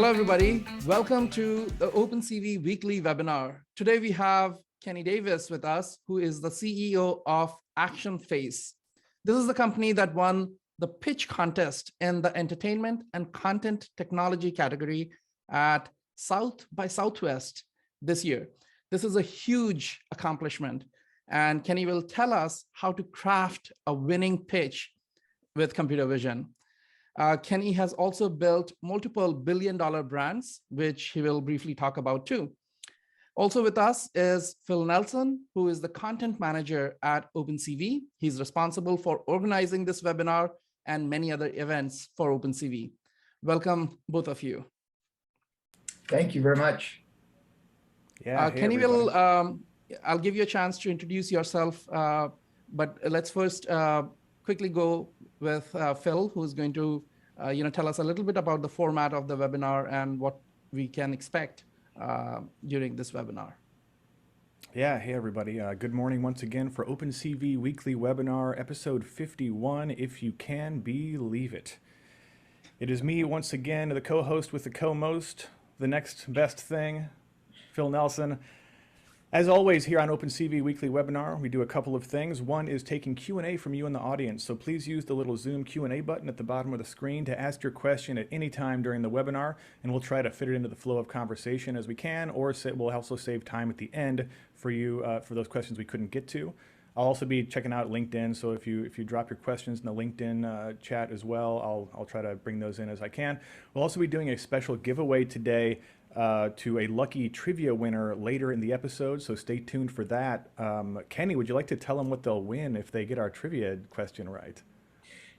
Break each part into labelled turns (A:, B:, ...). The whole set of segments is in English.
A: Hello, everybody. Welcome to the OpenCV weekly webinar. Today, we have Kenny Davis with us, who is the CEO of ActionFace. This is the company that won the pitch contest in the entertainment and content technology category at South by Southwest this year. This is a huge accomplishment, and Kenny will tell us how to craft a winning pitch with computer vision. Kenny has also built multiple billion-dollar brands, which he will briefly talk about too. Also with us is Phil Nelson, who is the content manager at OpenCV. He's responsible for organizing this webinar and many other events for OpenCV. Welcome, both of you.
B: Thank you very much.
A: Yeah, Kenny will, I'll give you a chance to introduce yourself, but let's first quickly go with Phil, who's going to tell us a little bit about the format of the webinar and what we can expect during this webinar.
C: Yeah, hey everybody. Good morning once again for OpenCV Weekly Webinar, episode 51, if you can believe it. It is me once again, the co-host with the co-most, the next best thing, Phil Nelson. As always, here on OpenCV Weekly Webinar, we do a couple of things. One is taking Q&A from you in the audience, so please use the little Zoom Q&A button at the bottom of the screen to ask your question at any time during the webinar, and we'll try to fit it into the flow of conversation as we can, or we'll also save time at the end for you for those questions we couldn't get to. I'll also be checking out LinkedIn, so if you drop your questions in the LinkedIn chat as well, I'll try to bring those in as I can. We'll also be doing a special giveaway today to a lucky trivia winner later in the episode, so stay tuned for that. Kenny, would you like to tell them what they'll win if they get our trivia question right?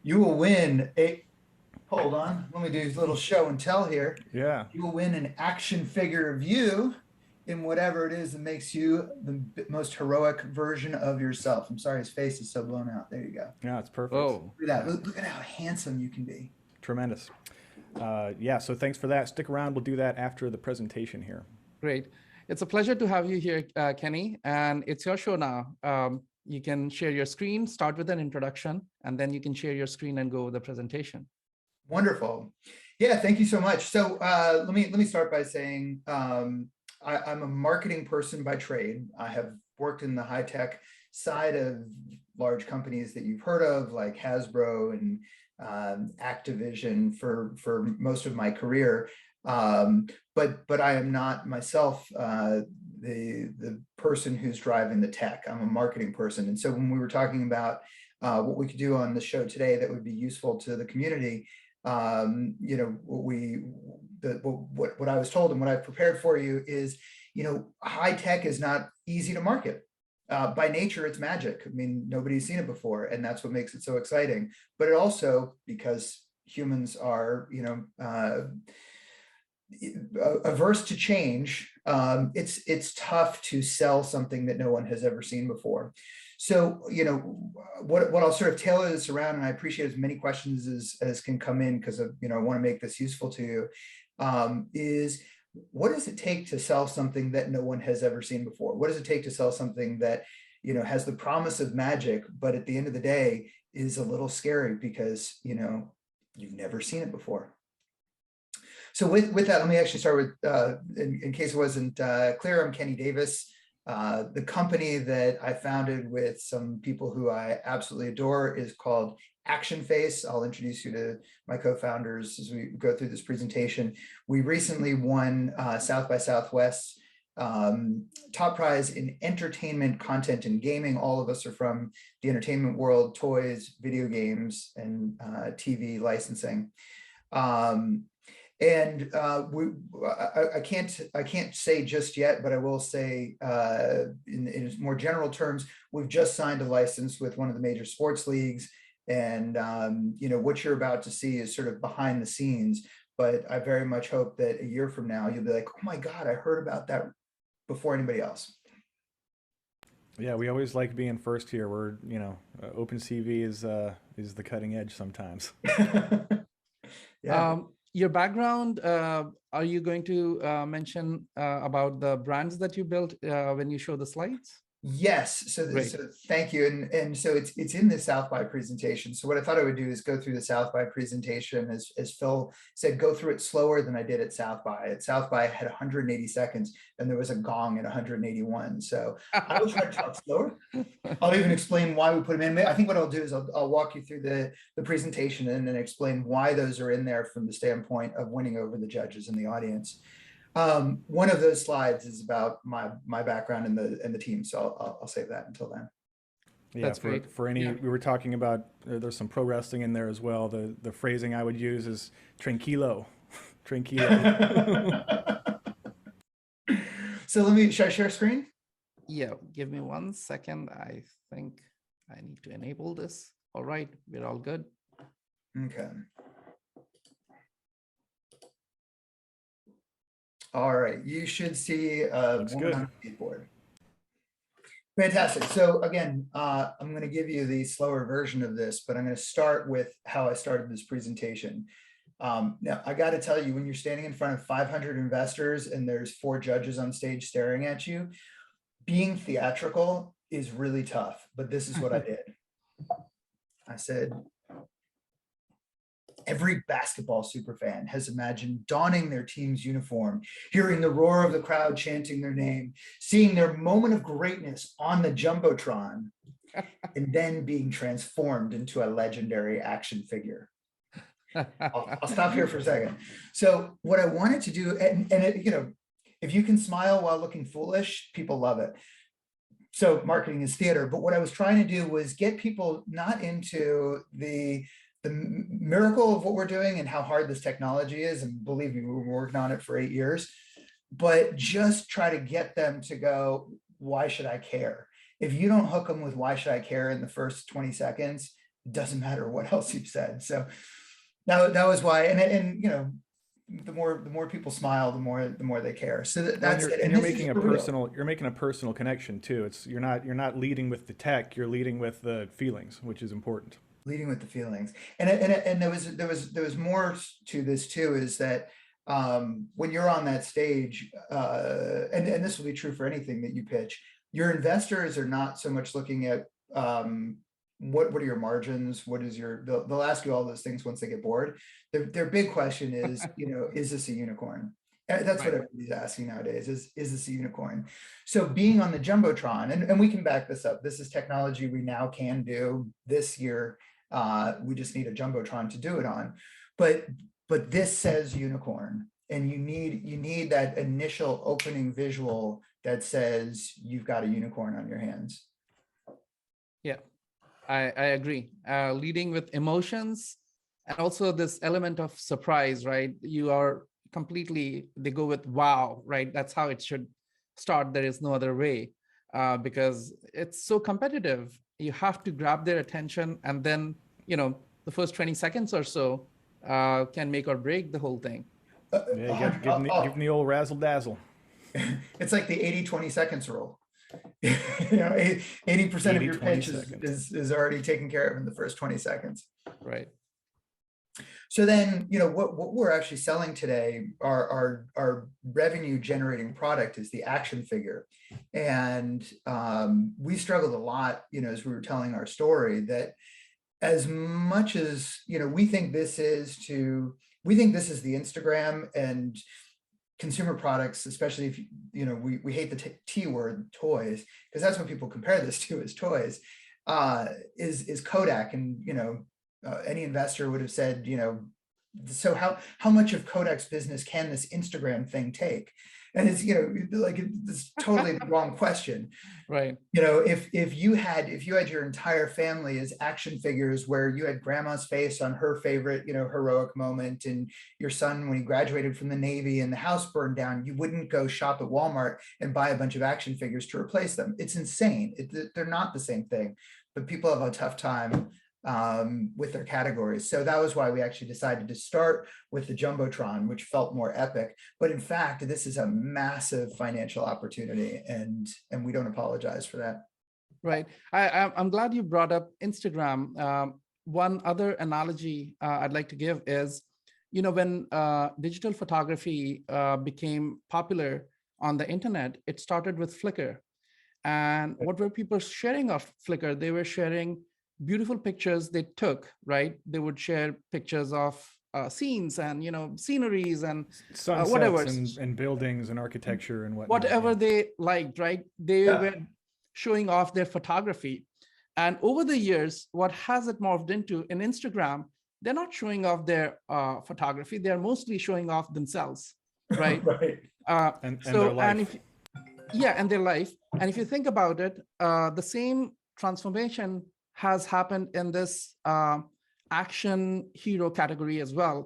B: You will win a, hold on, let me do a little show and tell here.
C: Yeah.
B: You will win an action figure of you in whatever it is that makes you the most heroic version of yourself. I'm sorry, his face is so blown out. There you go.
C: Yeah, it's perfect.
A: Oh.
B: Look at that. Look at how handsome you can be.
C: Tremendous. Yeah, so thanks for that. Stick around. We'll do that after the presentation here.
A: Great. It's a pleasure to have you here, Kenny, and it's your show now. You can share your screen, start with an introduction, and then you can share your screen and go with the presentation.
B: Wonderful. Yeah, thank you so much. So let me start by saying I'm a marketing person by trade. I have worked in the high-tech side of large companies that you've heard of, like Hasbro and Activision for most of my career, but I am not myself the person who's driving the tech. I'm a marketing person, and so when we were talking about what we could do on the show today that would be useful to the community, what I was told and what I've prepared for you is, high tech is not easy to market. By nature, it's magic. I mean, nobody's seen it before, and that's what makes it so exciting. But it also, because humans are, averse to change, it's tough to sell something that no one has ever seen before. So, what I'll sort of tailor this around, and I appreciate as many questions as can come in because I want to make this useful to you, is what does it take to sell something that no one has ever seen before? What does it take to sell something that, has the promise of magic, but at the end of the day is a little scary because, you've never seen it before. So with that, let me actually start with, in case it wasn't clear, I'm Kenny Davis. The company that I founded with some people who I absolutely adore is called ActionFace. I'll introduce you to my co-founders as we go through this presentation. We recently won South by Southwest top prize in entertainment, content, and gaming. All of us are from the entertainment world, toys, video games, and TV licensing. And I can't say just yet, but I will say in more general terms, we've just signed a license with one of the major sports leagues. And what you're about to see is sort of behind the scenes, but I very much hope that a year from now, you'll be like, oh my God, I heard about that before anybody else.
C: Yeah, we always like being first here. We're, OpenCV is the cutting edge sometimes.
B: Yeah.
A: Your background, are you going to mention about the brands that you built when you show the slides?
B: Yes, so,
A: Great.
B: so thank you, and so it's in the South by presentation. So what I thought I would do is go through the South by presentation, as Phil said, go through it slower than I did at South by. At South by, I had 180 seconds, and there was a gong at 181. So I will try to talk slower. I'll even explain why we put them in. I think what I'll do is I'll walk you through the presentation and then explain why those are in there from the standpoint of winning over the judges and the audience. One of those slides is about my background in the team, so I'll save that until then.
C: Yeah,
A: That's great.
C: For any, we were talking about, there's some pro wrestling in there as well. The phrasing I would use is tranquilo, tranquilo.
B: So should I share screen?
A: Yeah, give me 1 second. I think I need to enable this. All right, we're all good.
B: Okay. All right, you should see a woman on a skateboard. Fantastic. So again, I'm going to give you the slower version of this, but I'm going to start with how I started this presentation. Now, I got to tell you, when you're standing in front of 500 investors and there's 4 judges on stage staring at you, being theatrical is really tough, but this is what I did. I said, every basketball superfan has imagined donning their team's uniform, hearing the roar of the crowd chanting their name, seeing their moment of greatness on the Jumbotron, and then being transformed into a legendary action figure. I'll stop here for a second. So what I wanted to do, and it, you know, if you can smile while looking foolish, people love it. So marketing is theater, but what I was trying to do was get people not into the miracle of what we're doing and how hard this technology is, and believe me, we've been working on it for 8 years, but just try to get them to go, why should I care? If you don't hook them with why should I care in the first 20 seconds, it doesn't matter what else you've said. So that was why, and you know, the more people smile, the more they care. So that's it.
C: And you're making a personal connection too. It's you're not leading with the tech, you're leading with the feelings, which is important.
B: Leading with the feelings, and there was more to this too, is that when you're on that stage, and this will be true for anything that you pitch, your investors are not so much looking at what are your margins, what is your, they'll ask you all those things once they get bored. Their big question is, you know, is this a unicorn? That's what everybody's asking nowadays, is this a unicorn? So being on the Jumbotron, and we can back this up, this is technology we now can do this year. We just need a Jumbotron to do it on, but this says unicorn, and you need that initial opening visual that says you've got a unicorn on your hands.
A: Yeah, I agree. Leading with emotions, and also this element of surprise, right? You are completely, they go with wow, right? That's how it should start. There is no other way, because it's so competitive. You have to grab their attention, and then, you know, the first 20 seconds or so can make or break the whole thing.
C: Yeah, give them the old razzle dazzle.
B: It's like the 80-20 seconds rule. You know, 80% of your pitch is already taken care of in the first 20 seconds.
A: Right.
B: So then, you know, what we're actually selling today, our revenue generating product is the action figure. And we struggled a lot, you know, as we were telling our story, that as much as, you know, we think this is the Instagram and consumer products, especially if, you know, we hate the T word, toys, because that's what people compare this to, as toys, is Kodak. And, you know, any investor would have said, you know, so how much of Kodak's business can this Instagram thing take? And it's, you know, like, it's totally the wrong question.
A: Right.
B: You know, if you had your entire family as action figures, where you had grandma's face on her favorite, you know, heroic moment, and your son when he graduated from the Navy and the house burned down, you wouldn't go shop at Walmart and buy a bunch of action figures to replace them. It's insane. They're not the same thing, but people have a tough time with their categories. So that was why we actually decided to start with the Jumbotron, which felt more epic. But in fact, this is a massive financial opportunity, and we don't apologize for that.
A: Right. I'm glad you brought up Instagram. One other analogy I'd like to give is, you know, when digital photography became popular on the internet, it started with Flickr. And what were people sharing off Flickr? They were sharing beautiful pictures they took, right? They would share pictures of scenes and, sceneries and whatever.
C: Sunsets and buildings and architecture and whatnot.
A: Whatever
C: Yeah.
A: they liked, right? They
B: Yeah.
A: were showing off their photography. And over the years, what has it morphed into in Instagram, they're not showing off their photography. They're mostly showing off themselves, right?
B: Right.
C: And their life.
A: And their life. And if you think about it, the same transformation has happened in this action hero category as well.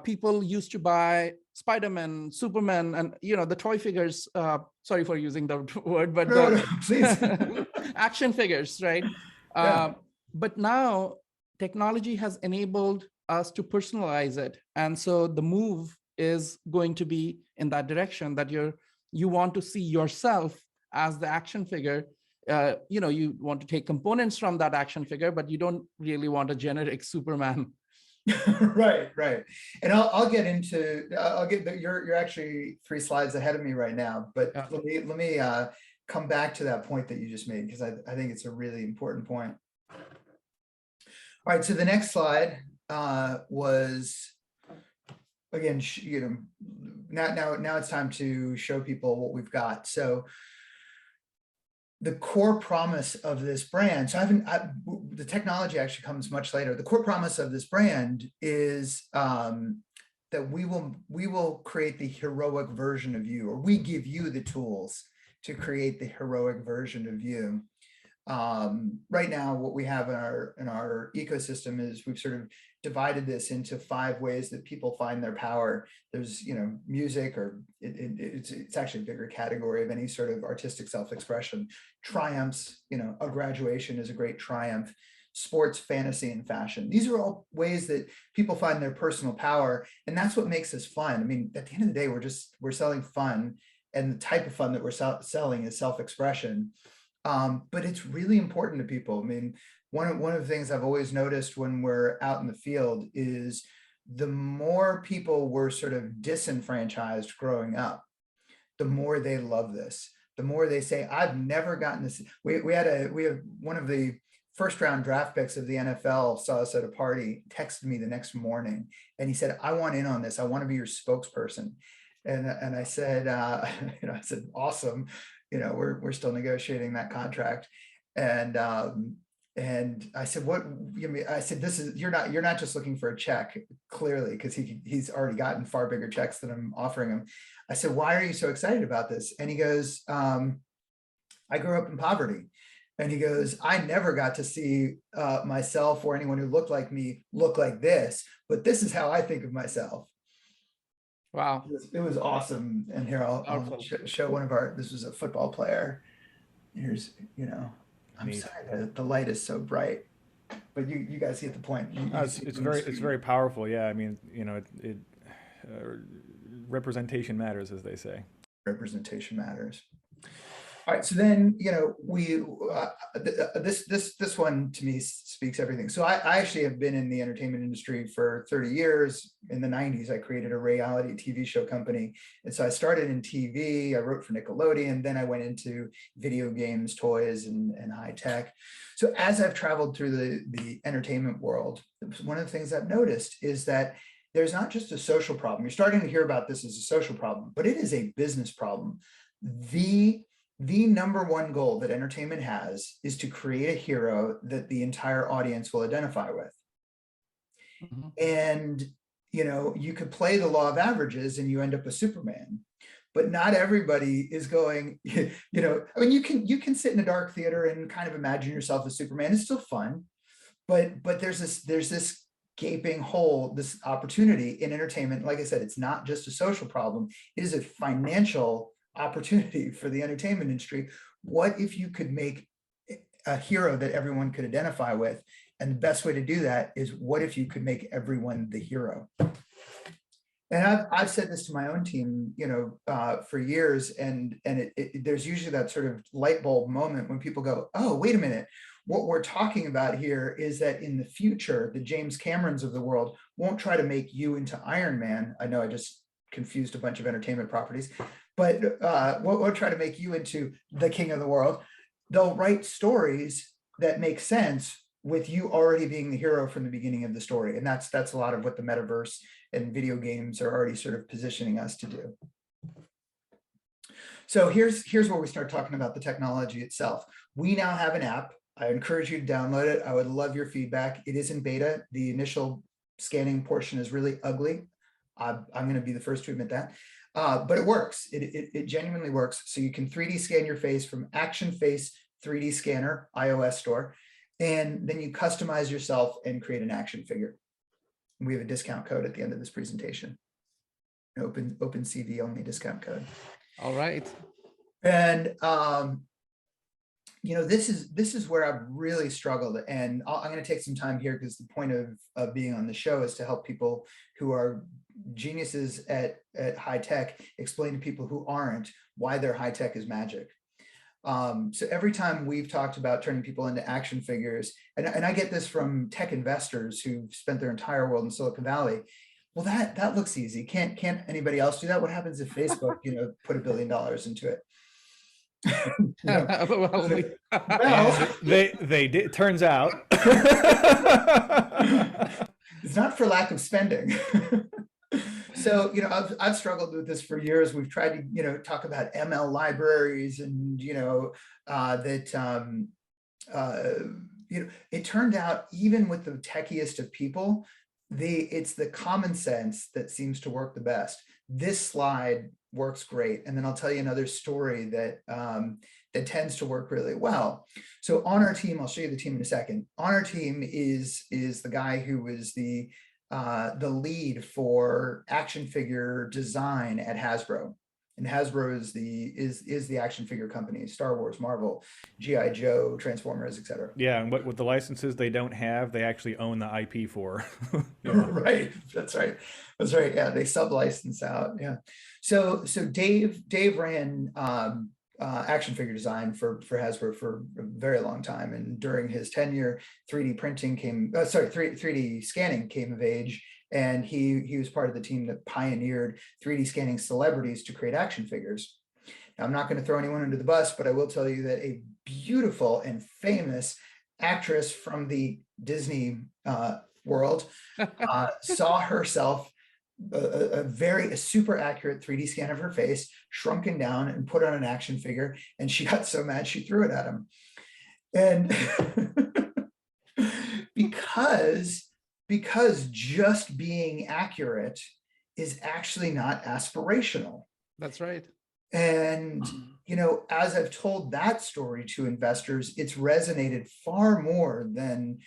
A: People used to buy Spider-Man, Superman, and the toy figures. Sorry for using the word, but
B: No, please.
A: action figures, right?
B: Yeah.
A: But now technology has enabled us to personalize it, and so the move is going to be in that direction, that you want to see yourself as the action figure. You want to take components from that action figure, but you don't really want a generic Superman.
B: Right. And I'll get you're actually 3 slides ahead of me right now, but
A: Yeah.
B: let me come back to that point that you just made, because I think it's a really important point. All right, so the next slide was, again, now it's time to show people what we've got. So the core promise of this brand, the technology actually comes much later. The core promise of this brand is that we will create the heroic version of you, or we give you the tools to create the heroic version of you. Right now, what we have in our ecosystem is we've sort of divided this into 5 ways that people find their power. There's, music, or it's actually a bigger category of any sort of artistic self-expression. Triumphs, a graduation is a great triumph. Sports, fantasy, and fashion. These are all ways that people find their personal power, and that's what makes us fun. I mean, at the end of the day, we're selling fun, and the type of fun that we're selling is self-expression. But it's really important to people. I mean, one of the things I've always noticed when we're out in the field is the more people were sort of disenfranchised growing up, the more they love this. The more they say, I've never gotten this. We have one of the first round draft picks of the NFL saw us at a party, texted me the next morning, and he said, I want in on this. I want to be your spokesperson. And I said, I said, awesome. We're still negotiating that contract. And I said, what, I said, this is, you're not just looking for a check, clearly, because he's already gotten far bigger checks than I'm offering him. I said, why are you so excited about this? And he goes, I grew up in poverty. And he goes, I never got to see myself or anyone who looked like me look like this, but this is how I think of myself.
A: Wow.
B: It was awesome. And here I'll show one of this was a football player. Here's, I'm
C: Neat.
B: sorry, the light is so bright, but you guys get the point.
C: It's very powerful. Yeah. I mean, representation matters, as they say.
B: Representation matters. All right, so then, this one to me speaks everything. So I actually have been in the entertainment industry for 30 years. In the 90s, I created a reality TV show company. And so I started in TV, I wrote for Nickelodeon, then I went into video games, toys, and high tech. So as I've traveled through the entertainment world, one of the things I've noticed is that there's not just a social problem. You're starting to hear about this as a social problem, but it is a business problem. The number one goal that entertainment has is to create a hero that the entire audience will identify with. Mm-hmm. And, you could play the law of averages and you end up a Superman, but not everybody is going, I mean, you can sit in a dark theater and kind of imagine yourself as Superman. It's still fun, but there's this gaping hole, this opportunity in entertainment. Like I said, it's not just a social problem. It is a financial opportunity for the entertainment industry. What if you could make a hero that everyone could identify with? And the best way to do that is, what if you could make everyone the hero? And I've said this to my own team, for years, and there's usually that sort of light bulb moment when people go, oh, wait a minute. What we're talking about here is that in the future, the James Camerons of the world won't try to make you into Iron Man. I know I just confused a bunch of entertainment properties, but we'll try to make you into the king of the world. They'll write stories that make sense with you already being the hero from the beginning of the story. And that's a lot of what the metaverse and video games are already sort of positioning us to do. So here's where we start talking about the technology itself. We now have an app. I encourage you to download it. I would love your feedback. It is in beta. The initial scanning portion is really ugly. I'm going to be the first to admit that, but it works. It genuinely works. So you can 3D scan your face from ActionFace 3D Scanner, iOS store, and then you customize yourself and create an action figure. We have a discount code at the end of this presentation. OpenCV only discount code.
A: All right.
B: And you know, this is where I've really struggled, and I'm going to take some time here because the point of being on the show is to help people who are geniuses at high tech explain to people who aren't why their high tech is magic. So every time we've talked about turning people into action figures, and I get this from tech investors who've spent their entire world in Silicon Valley. Well, that looks easy. Can't anybody else do that? What happens if Facebook, you know, put $1 billion into it?
C: Well, they did. Turns out
B: it's not for lack of spending. So, you know, I've struggled with this for years. We've tried to, you know, talk about ML libraries and, you know, you know, it turned out even with the techiest of people, it's the common sense that seems to work the best. This slide works great. And then I'll tell you another story that that tends to work really well. So on our team, I'll show you the team in a second. On our team is the guy who was the lead for action figure design at Hasbro. And Hasbro is the action figure company: Star Wars, Marvel, G.I. Joe, Transformers, etc.
C: Yeah, and with the licenses they don't have, they actually own the IP for.
B: Right, that's right. Yeah, they sub-license out. Yeah. So Dave ran action figure design for Hasbro for a very long time, and during his tenure, 3D printing 3D scanning came of age. And he was part of the team that pioneered 3D scanning celebrities to create action figures. Now, I'm not going to throw anyone under the bus, but I will tell you that a beautiful and famous actress from the Disney world saw herself a super accurate 3D scan of her face, shrunken down and put on an action figure. And she got so mad, she threw it at him. And because just being accurate is actually not aspirational.
A: That's right.
B: And, you know, as I've told that story to investors, it's resonated far more than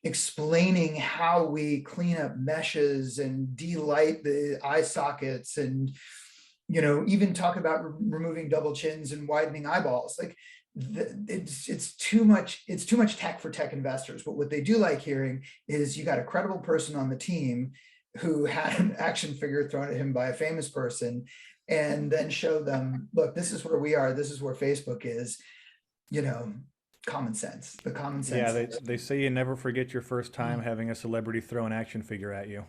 B: explaining how we clean up meshes and delight the eye sockets and, you know, even talk about removing double chins and widening eyeballs. Like, it's too much tech for tech investors. But what they do like hearing is you got a credible person on the team who had an action figure thrown at him by a famous person, and then show them, look, this is where we are, this is where Facebook is, you know, common sense. The common sense.
C: Yeah, they say you never forget your first time having a celebrity throw an action figure at you.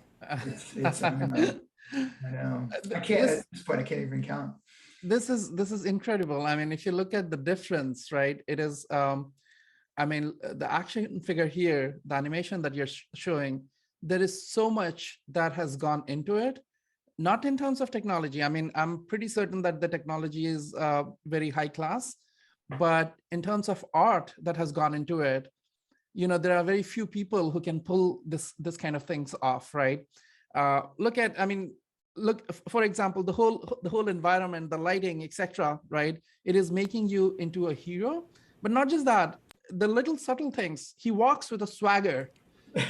B: It's I know. I can't at this point, I can't even count.
A: This is incredible. I mean, if you look at the difference, right, it is, I mean, the action figure here, the animation that you're showing, there is so much that has gone into it, not in terms of technology. I mean, I'm pretty certain that the technology is very high class, but in terms of art that has gone into it, you know, there are very few people who can pull this kind of things off, right? Look, for example, the whole environment, the lighting, etc., right? It is making you into a hero, but not just that, the little subtle things. He walks with a swagger,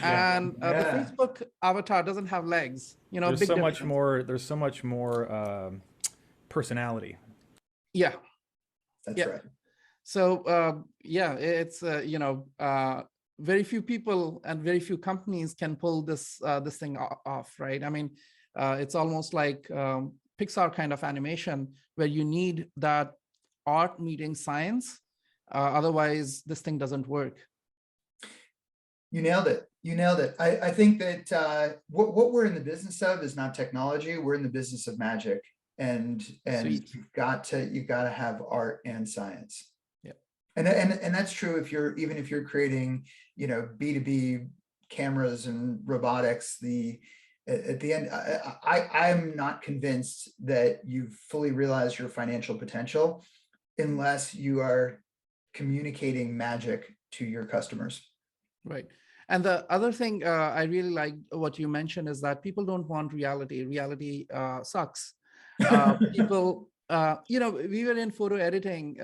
A: and the Facebook avatar doesn't have legs. You know,
C: there's so much more. There's so much more personality.
A: Yeah,
B: that's right.
A: So yeah, it's you know, very few people and very few companies can pull this thing off, right? I mean, it's almost like Pixar kind of animation where you need that art meeting science. Otherwise, this thing doesn't work.
B: You nailed it. You nailed it. I think that what we're in the business of is not technology. We're in the business of magic, and
A: Sweet.
B: you've got to have art and science.
A: Yeah.
B: And that's true if you're even if you're creating, B2B cameras and robotics. At the end, I'm not convinced that you've fully realized your financial potential unless you are communicating magic to your customers.
A: Right. And the other thing I really like what you mentioned is that people don't want reality. Reality sucks. People, we were in photo editing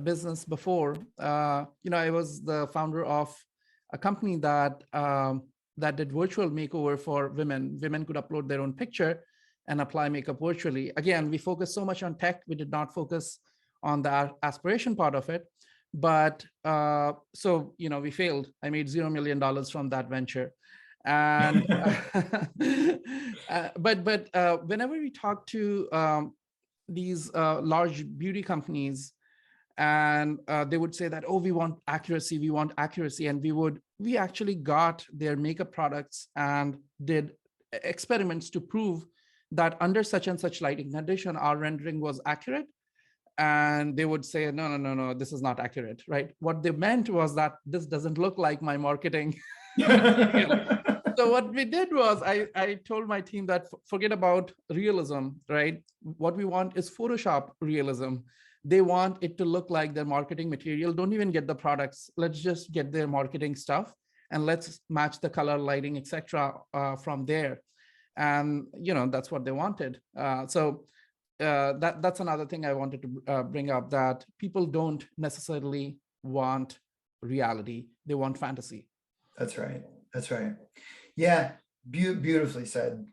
A: business before. I was the founder of a company that did virtual makeover for women. Women could upload their own picture and apply makeup virtually. Again, we focused so much on tech. We did not focus on the aspiration part of it. But we failed. I made $0 million from that venture. And but whenever we talk to these large beauty companies, and they would say that, oh, we want accuracy, and we actually got their makeup products and did experiments to prove that under such and such lighting condition, our rendering was accurate. And they would say, no, this is not accurate, right? What they meant was that this doesn't look like my marketing material. So what we did was I told my team that forget about realism, right? What we want is Photoshop realism. They want it to look like their marketing material. Don't even get the products. Let's just get their marketing stuff and let's match the color, lighting, etc. From there. And that's what they wanted. That's another thing I wanted to bring up, that people don't necessarily want reality. They want fantasy.
B: That's right. That's right. Yeah. Beautifully said.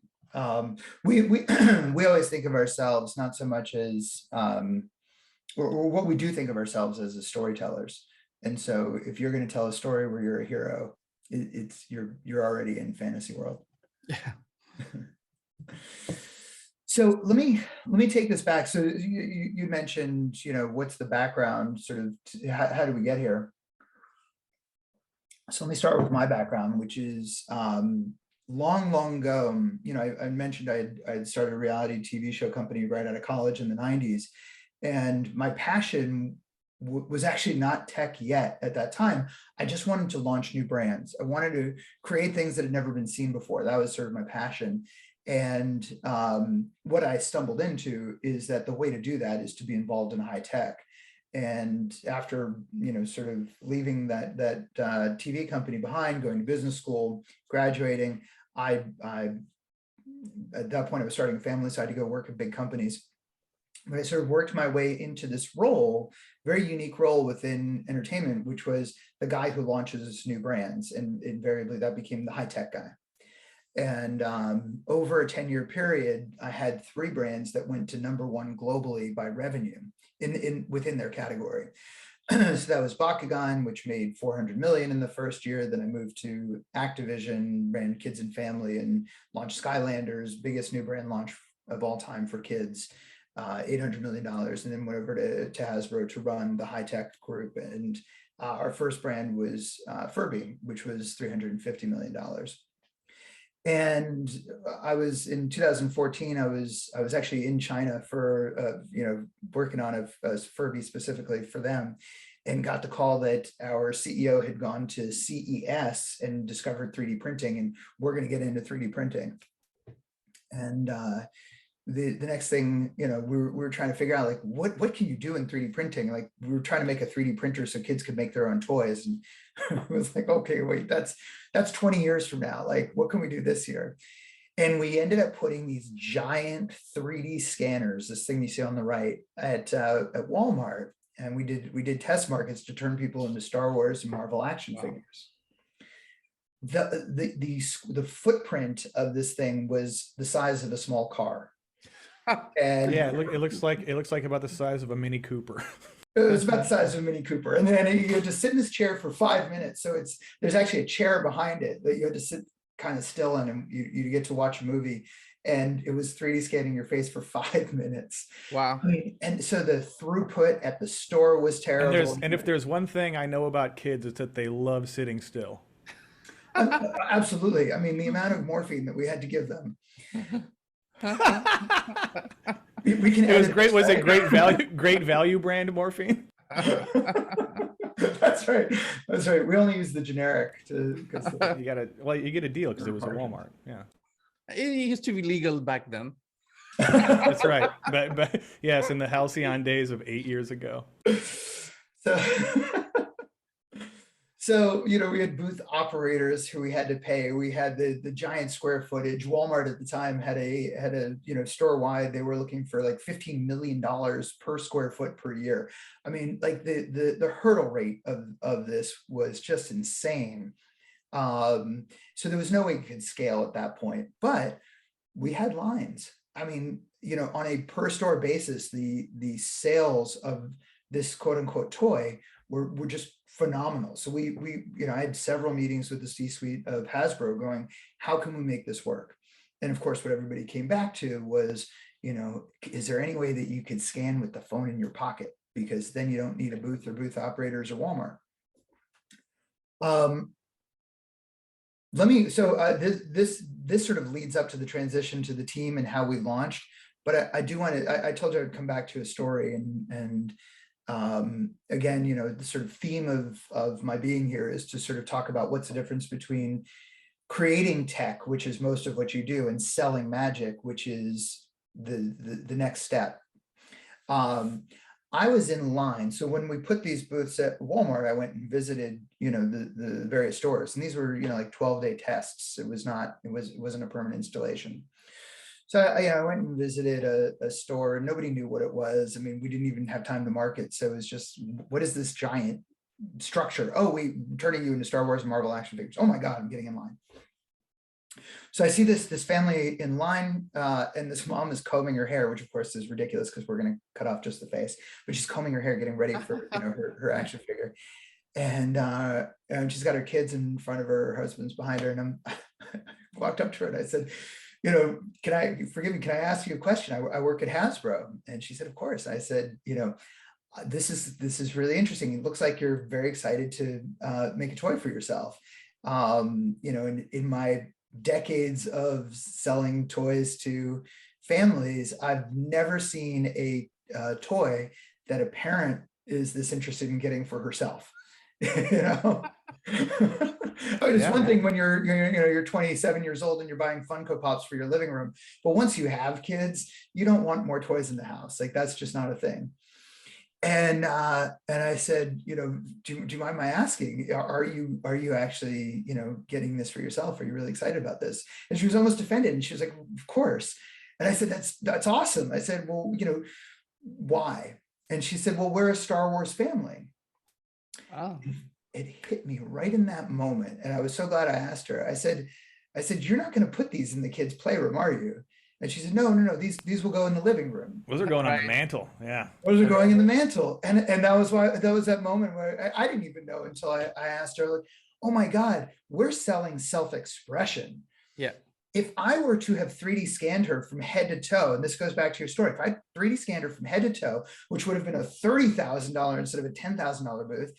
B: We we always think of ourselves not so much as or what we do think of ourselves as storytellers. And so if you're going to tell a story where you're a hero, you're already in fantasy world.
A: Yeah.
B: So let me take this back. So you mentioned, what's the background, sort of how do we get here? So let me start with my background, which is long ago. I mentioned I had started a reality TV show company right out of college in the 90s. And my passion was actually not tech yet at that time. I just wanted to launch new brands. I wanted to create things that had never been seen before. That was sort of my passion. And what I stumbled into is that the way to do that is to be involved in high tech. And after, sort of leaving that TV company behind, going to business school, graduating, I at that point I was starting a family, so I had to go work at big companies. But I sort of worked my way into this role, very unique role within entertainment, which was the guy who launches new brands. And invariably that became the high tech guy. And over a 10-year period, I had 3 brands that went to #1 globally by revenue within their category. So that was Bakugan, which made 400 million in the first year. Then I moved to Activision, ran Kids and Family, and launched Skylanders, biggest new brand launch of all time for kids. $800 million, and then went over to Hasbro to run the high tech group. And our first brand was Furby, which was $350 million. And I was in 2014. I was actually in China for working on a Furby specifically for them, and got the call that our CEO had gone to CES and discovered 3D printing, and we're going to get into 3D printing. And the next thing, we were trying to figure out, like, what can you do in 3D printing? Like, we were trying to make a 3D printer so kids could make their own toys. And it was like, okay, wait, that's 20 years from now. Like, what can we do this year? And we ended up putting these giant 3D scanners, this thing you see on the right, at Walmart. And we did test markets to turn people into Star Wars and Marvel action figures. The footprint of this thing was the size of a small car. And
C: yeah, it looks like about the size of a Mini Cooper.
B: It was about the size of a Mini Cooper. And then you had to sit in this chair for 5 minutes. So there's actually a chair behind it that you had to sit kind of still in, and you get to watch a movie. And it was 3D scanning your face for 5 minutes.
A: Wow.
B: And so the throughput at the store was terrible.
C: And if there's one thing I know about kids, it's that they love sitting still.
B: Absolutely. I mean, the amount of morphine that we had to give them. We can
C: It was
B: edit
C: great.
B: this,
C: Was it
B: right?
C: great value brand morphine?
B: That's right. That's right. We only use the generic because
C: You get a deal because it was a
B: margins.
C: Walmart. Yeah,
A: It used to be legal back then.
C: that's right. But yes, in the halcyon days of 8 years ago.
B: So, so we had booth operators who we had to pay. We had the giant square footage. Walmart at the time had a store wide. They were looking for like $15 million per square foot per year. I mean, like the hurdle rate of this was just insane. So there was no way you could scale at that point, but we had lines. I mean, on a per store basis, the sales of this quote unquote toy were just phenomenal. So I had several meetings with the C-suite of Hasbro going, how can we make this work? And of course, what everybody came back to was, is there any way that you could scan with the phone in your pocket? Because then you don't need a booth or booth operators or Walmart. This sort of leads up to the transition to the team and how we launched. But I do want to, I told you I'd come back to a story and again, the sort of theme of my being here is to sort of talk about what's the difference between creating tech, which is most of what you do, and selling magic, which is the next step. I was in line. So when we put these booths at Walmart, I went and visited, the various stores, and these were, like 12-day tests. It wasn't a permanent installation. So I went and visited a store, and nobody knew what it was. I mean, we didn't even have time to market. So it was just, what is this giant structure? Oh, we're turning you into Star Wars and Marvel action figures. Oh my God, I'm getting in line. So I see this family in line, and this mom is combing her hair, which of course is ridiculous because we're going to cut off just the face, but she's combing her hair, getting ready for her action figure, and she's got her kids in front of her, her husband's behind her, and I walked up to her and I said, can I ask you a question? I work at Hasbro, and she said, of course. I said, this is really interesting. It looks like you're very excited to make a toy for yourself. In my decades of selling toys to families, I've never seen a toy that a parent is this interested in getting for herself. It's one thing when you're 27 years old and you're buying Funko Pops for your living room, but once you have kids, you don't want more toys in the house. Like, that's just not a thing. And I said, do you mind my asking, are you actually, getting this for yourself? Are you really excited about this? And she was almost offended, and she was like, of course. And I said, that's awesome. I said, well, why? And she said, well, we're a Star Wars family.
A: Oh.
B: It hit me right in that moment. And I was so glad I asked her. I said, you're not going to put these in the kids' playroom, are you? And she said, no, these will go in the living room.
C: Those are going on the mantle. Yeah.
B: Those are going in the mantle. And that was that moment where I didn't even know until I asked her, like, oh my God, we're selling self-expression.
A: Yeah.
B: If I were to have 3D scanned her from head to toe, and this goes back to your story, if I 3D scanned her from head to toe, which would have been a $30,000 instead of a $10,000 booth,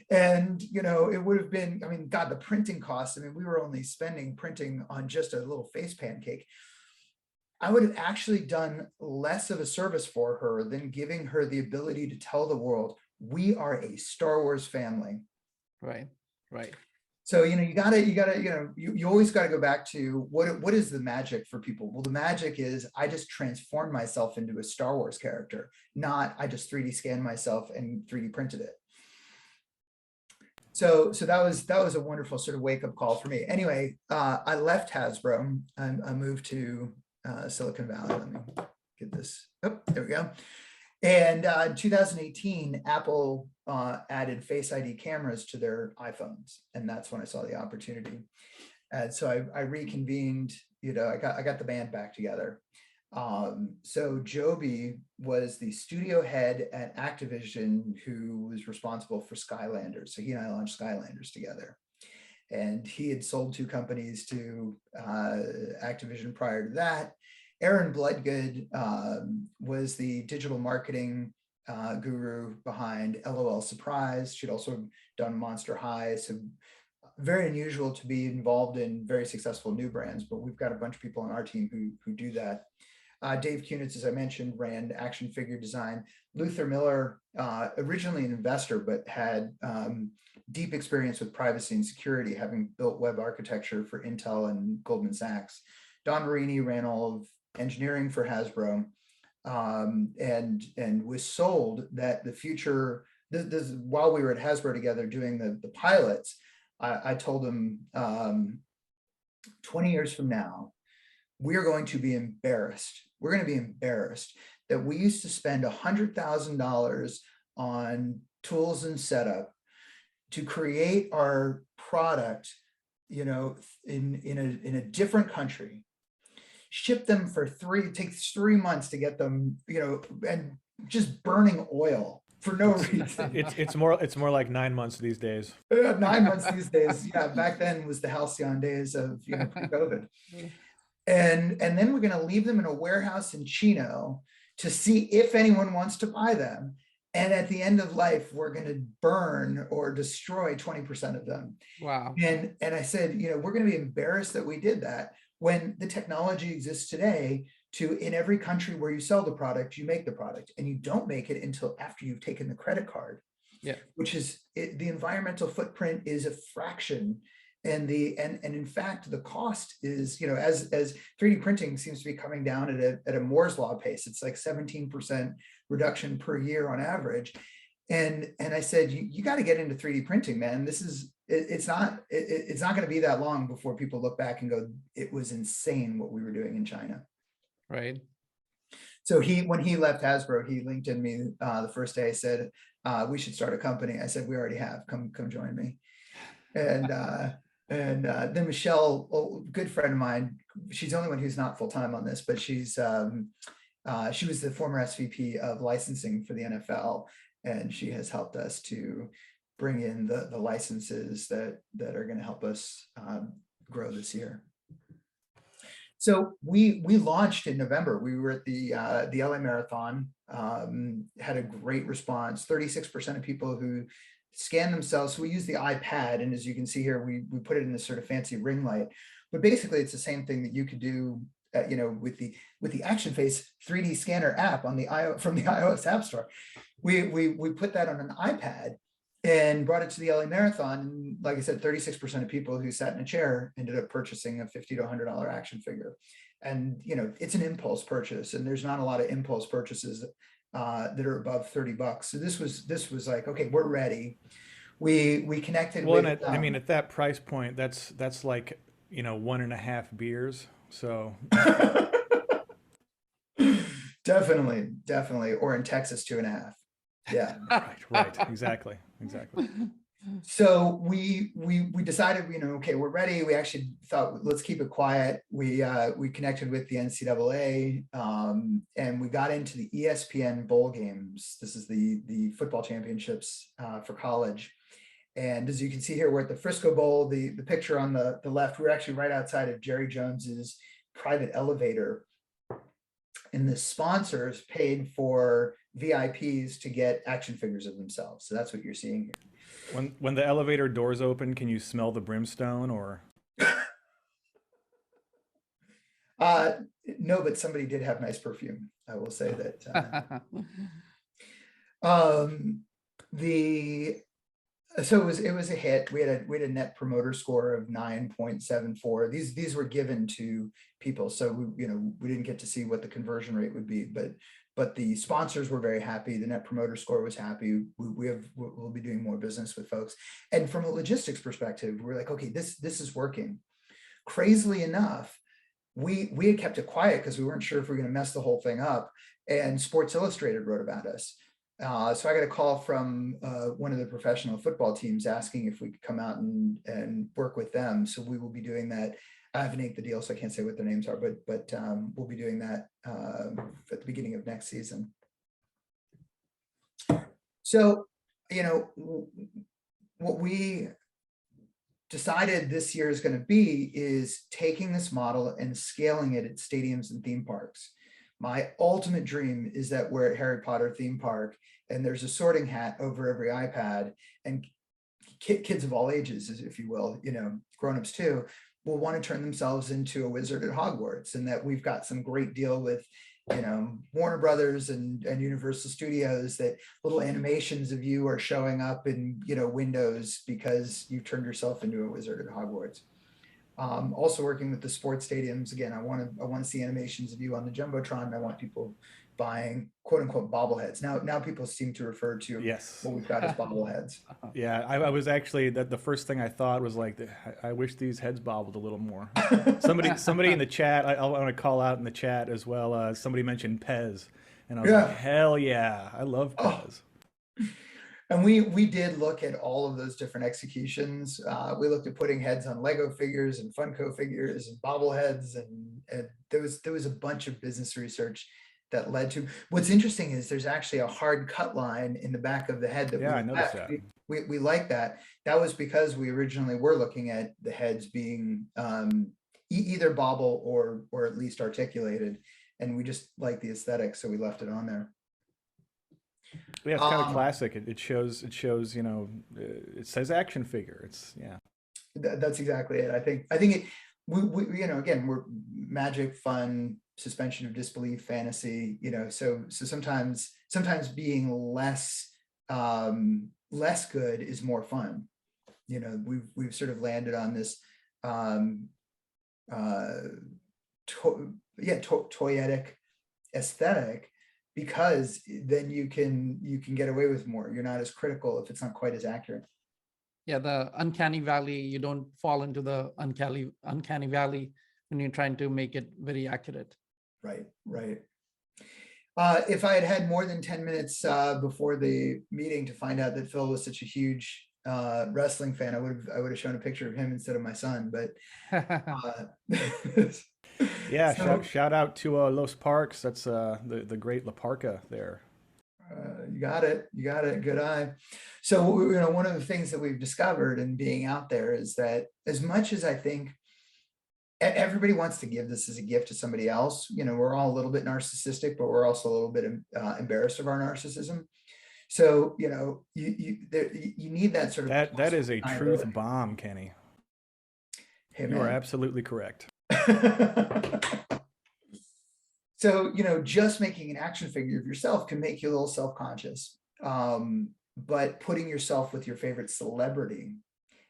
B: and it would have been, I mean, God, the printing costs, I mean, we were only spending printing on just a little face pancake. I would have actually done less of a service for her than giving her the ability to tell the world, we are a Star Wars family.
A: Right.
B: So, you always got to go back to what is the magic for people? Well, the magic is I just transformed myself into a Star Wars character, not I just 3D scanned myself and 3D printed it. So that was a wonderful sort of wake up call for me. Anyway, I left Hasbro. I moved to Silicon Valley. Let me get this. Oh, there we go. And in 2018, Apple added Face ID cameras to their iPhones, and that's when I saw the opportunity. And so I reconvened. I got the band back together. So Joby was the studio head at Activision who was responsible for Skylanders. So he and I launched Skylanders together. And he had sold 2 companies to Activision prior to that. Erin Bloodgood was the digital marketing guru behind LOL Surprise. She'd also done Monster High. So very unusual to be involved in very successful new brands, but we've got a bunch of people on our team who do that. Dave Kunitz, as I mentioned, ran action figure design. Luther Miller, originally an investor, but had deep experience with privacy and security, having built web architecture for Intel and Goldman Sachs. Don Marini ran all of engineering for Hasbro, and was sold that the future, this while we were at Hasbro together doing the pilots, I told him 20 years from now, we are going to be embarrassed. We're going to be embarrassed that we used to spend $100,000 on tools and setup to create our product, in a different country, ship them for it takes 3 months to get them, and just burning oil for no reason.
C: It's more like 9 months these days.
B: 9 months these days. Yeah, back then was the halcyon days of pre-COVID. And then we're going to leave them in a warehouse in Chino to see if anyone wants to buy them. And at the end of life, we're going to burn or destroy 20% of them.
A: Wow.
B: And I said, we're going to be embarrassed that we did that when the technology exists today to, in every country where you sell the product, you make the product, and you don't make it until after you've taken the credit card.
A: Yeah.
B: Which is the environmental footprint is a fraction. And in fact, the cost is, as 3D printing seems to be coming down at a Moore's law pace, it's like 17% reduction per year on average. And I said, you got to get into 3D printing, man. It's not going to be that long before people look back and go, it was insane what we were doing in China.
A: Right.
B: So when he left Hasbro, he LinkedIn'd me the first day. I said, we should start a company. I said, we already have. Come join me. And then Michelle, a good friend of mine, she's the only one who's not full-time on this, but she was the former SVP of licensing for the NFL, and she has helped us to bring in the licenses that are going to help us grow this year. So we launched in November. We were at the LA Marathon, had a great response. 36% of people who scan themselves. So we use the iPad, and as you can see here, we put it in this sort of fancy ring light. But basically, it's the same thing that you could do, with the ActionFace 3D scanner app on from the iOS App Store. We put that on an iPad and brought it to the LA Marathon. And like I said, 36% of people who sat in a chair ended up purchasing a $50 to $100 action figure. And it's an impulse purchase, and there's not a lot of impulse purchases that are above $30. So this was like, okay, we're ready. We connected.
C: Well,
B: with,
C: I mean, at that price point, that's like 1.5 beers. So
B: definitely, or in Texas, 2.5. Yeah.
C: right, exactly.
B: So we decided, okay, we're ready. We actually thought, let's keep it quiet. We connected with the NCAA, and we got into the ESPN bowl games. This is the football championships for college. And as you can see here, we're at the Frisco Bowl. The picture on the left, we're actually right outside of Jerry Jones's private elevator. And the sponsors paid for VIPs to get action figures of themselves. So that's what you're seeing here.
C: When the elevator doors open, can you smell the brimstone or?
B: No, but somebody did have nice perfume. I will say that. So it was a hit. We had a net promoter score of 9.74. These were given to people, so we didn't get to see what the conversion rate would be, but the sponsors were very happy. The net promoter score was happy. We'll be doing more business with folks. And from a logistics perspective, we're like, okay, this is working. Crazily enough, we had kept it quiet because we weren't sure if we were going to mess the whole thing up. And Sports Illustrated wrote about us. So I got a call from one of the professional football teams asking if we could come out and work with them. So we will be doing that. I haven't inked the deal, so I can't say what their names are, but we'll be doing that at the beginning of next season. So, what we decided this year is going to be is taking this model and scaling it at stadiums and theme parks. My ultimate dream is that we're at Harry Potter theme park and there's a sorting hat over every iPad, and kids of all ages, if you will, grownups too, will want to turn themselves into a wizard at Hogwarts, and that we've got some great deal with Warner Brothers and Universal Studios, that little animations of you are showing up in windows because you turned yourself into a wizard at Hogwarts. Also working with the sports stadiums. Again, I want to see animations of you on the Jumbotron, and I want people buying quote unquote bobbleheads. Now people seem to refer to what we've got as bobbleheads.
C: Yeah, I was actually, that the first thing I thought was like, I wish these heads bobbled a little more. Somebody in the chat, I want to call out in the chat as well. Somebody mentioned Pez, and I was like, hell yeah, I love Pez.
B: And we did look at all of those different executions. We looked at putting heads on Lego figures and Funko figures and bobbleheads, and there was a bunch of business research that led to. What's interesting is there's actually a hard cut line in the back of the head that
C: I noticed that.
B: We like that. That was because we originally were looking at the heads being either bobble or at least articulated, and we just like the aesthetic, so we left it on there.
C: Yeah, it's kind of classic. It shows, it says action figure. It's, yeah.
B: That's exactly it. I think it, we again, we're magic, fun, suspension of disbelief, fantasy, so sometimes being less good is more fun. We've sort of landed on this toyetic aesthetic, because then you can get away with more. You're not as critical if it's not quite as accurate.
A: Yeah, the uncanny valley, you don't fall into the uncanny valley when you're trying to make it very accurate.
B: Right. If I had more than 10 minutes before the meeting to find out that Phil was such a huge wrestling fan, I would have shown a picture of him instead of my son. But
C: yeah, so, shout out to Los Parks. That's the great La Parca there.
B: You got it. Good eye. So one of the things that we've discovered in being out there is that as much as I think everybody wants to give this as a gift to somebody else, we're all a little bit narcissistic, but we're also a little bit embarrassed of our narcissism. So you need that sort of
C: that is a truth bomb, Kenny.
B: Hey,
C: you are absolutely correct.
B: So just making an action figure of yourself can make you a little self-conscious, but putting yourself with your favorite celebrity,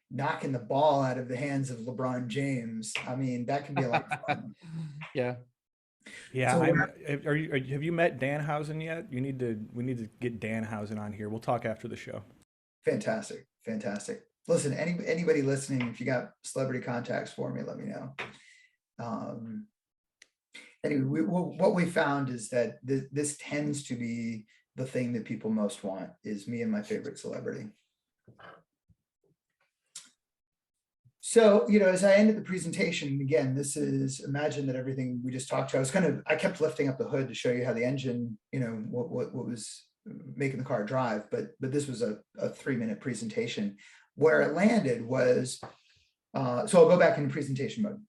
B: knocking the ball out of the hands of LeBron James, I mean, that can be a lot of fun.
A: Yeah.
C: So have you met Danhausen yet? We need to get Danhausen on here. We'll talk after the show.
B: Fantastic. Listen, anybody listening, if you got celebrity contacts for me, let me know. Anyway, what we found is that this tends to be the thing that people most want, is me and my favorite celebrity. So, as I ended the presentation, again, this is, imagine that everything we just talked about, I kept lifting up the hood to show you how the engine, what was making the car drive, but this was a 3-minute presentation. Where it landed was, so I'll go back into presentation mode.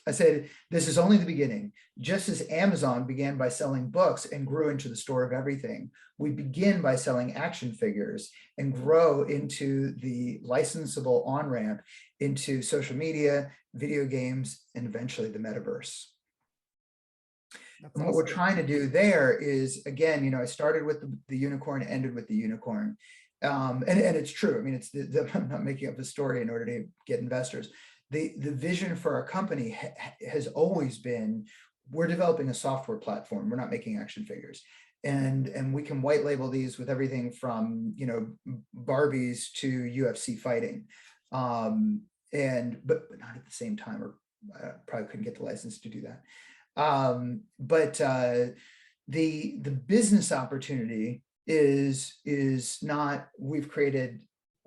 B: I said, this is only the beginning. Just as Amazon began by selling books and grew into the store of everything, we begin by selling action figures and grow into the licensable on-ramp into social media, video games, and eventually the metaverse. And what we're trying to do there is, again, I started with the unicorn, ended with the unicorn. And it's true. I mean, I'm not making up a story in order to get investors. The vision for our company has always been, we're developing a software platform. We're not making action figures. And we can white label these with everything from, Barbies to UFC fighting. But not at the same time, or I probably couldn't get the license to do that. The business opportunity is not, we've created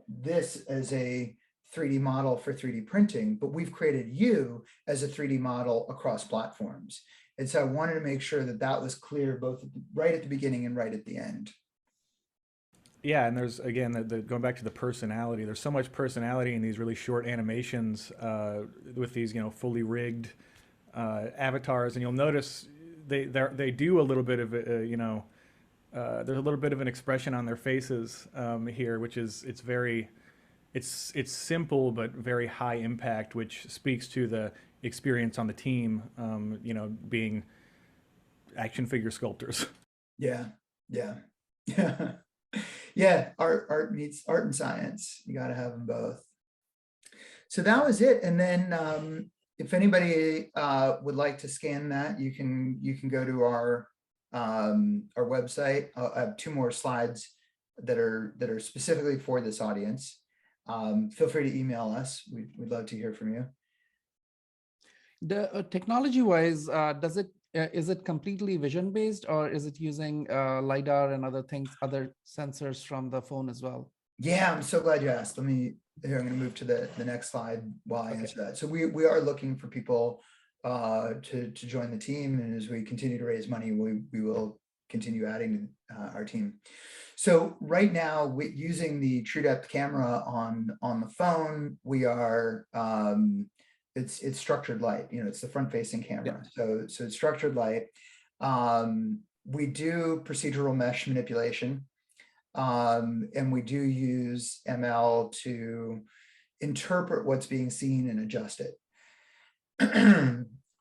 B: this as a 3D model for 3D printing, but we've created you as a 3D model across platforms. And so I wanted to make sure that was clear, both right at the beginning and right at the end.
C: Yeah, and there's, again, going back to the personality, there's so much personality in these really short animations with these, fully rigged avatars, and you'll notice they do a little bit of, there's a little bit of an expression on their faces here, which is, it's very, it's simple but very high impact, which speaks to the experience on the team, being action figure sculptors.
B: Yeah, yeah, yeah, yeah. Art meets art and science. You got to have them both. So that was it. And then if anybody would like to scan that, you can go to our website. I have 2 more slides that are specifically for this audience. Feel free to email us. We'd love to hear from you.
A: The technology wise, is it completely vision based, or is it using LiDAR and other things, other sensors from the phone as well?
B: Yeah, I'm so glad you asked. Here, I'm going to move to the next slide while I answer that. So we are looking for people to join the team, and as we continue to raise money, we will continue adding to our team. So right now, using the True Depth camera on the phone, we are it's structured light. It's the front-facing camera. Yeah. So it's structured light. We do procedural mesh manipulation. And we do use ML to interpret what's being seen and adjust it.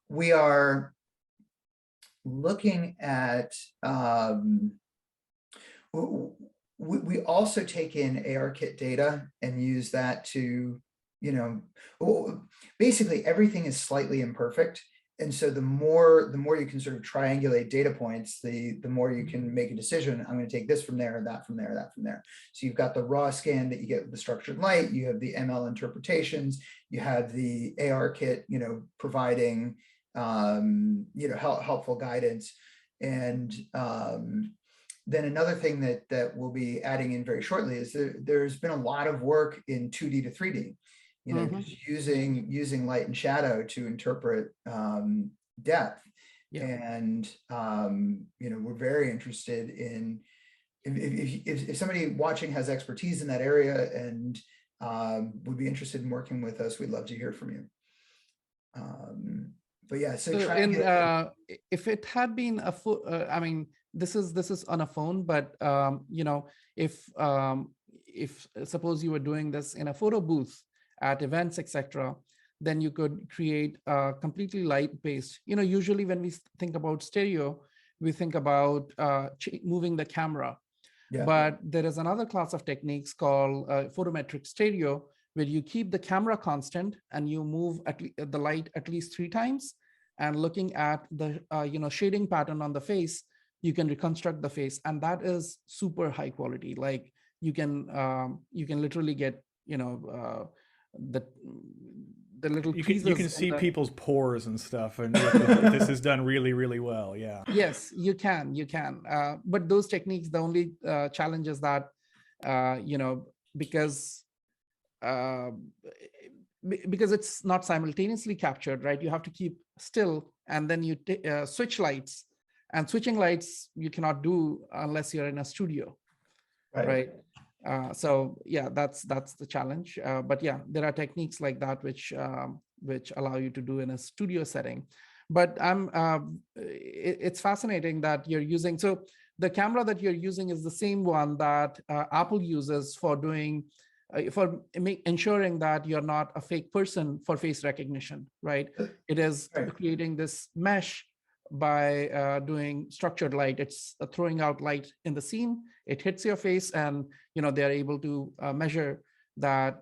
B: We are looking at, we also take in ARKit data and use that to, basically everything is slightly imperfect. And so the more you can sort of triangulate data points, the more you can make a decision. I'm going to take this from there, that from there, that from there. So you've got the raw scan that you get with the structured light. You have the ML interpretations. You have the ARKit, providing helpful guidance. And then another thing that we'll be adding in very shortly is there's been a lot of work in 2D to 3D. Just using light and shadow to interpret depth. Yeah. And, we're very interested in, if somebody watching has expertise in that area and would be interested in working with us, we'd love to hear from you. But yeah, so
A: if it had been this is on a phone, but if suppose you were doing this in a photo booth at events, etc., then you could create a completely light-based. Usually when we think about stereo, we think about moving the camera. Yeah. But there is another class of techniques called photometric stereo, where you keep the camera constant and you move the light at least 3 times, and looking at the shading pattern on the face, you can reconstruct the face, and that is super high quality. Like you can literally get the little
C: you can see people's pores and stuff, and this is done really, really well. Yeah.
A: Yes, you can. But those techniques, the only challenge is that because it's not simultaneously captured, right? You have to keep still, and then you switch lights, and switching lights you cannot do unless you're in a studio, right? So yeah, that's the challenge. But yeah, there are techniques like that which allow you to do in a studio setting. But it's fascinating that you're using. So the camera that you're using is the same one that Apple uses for doing ensuring that you're not a fake person for face recognition, right? It is creating this mesh by doing structured light. It's throwing out light in the scene. It hits your face, and they're able to measure that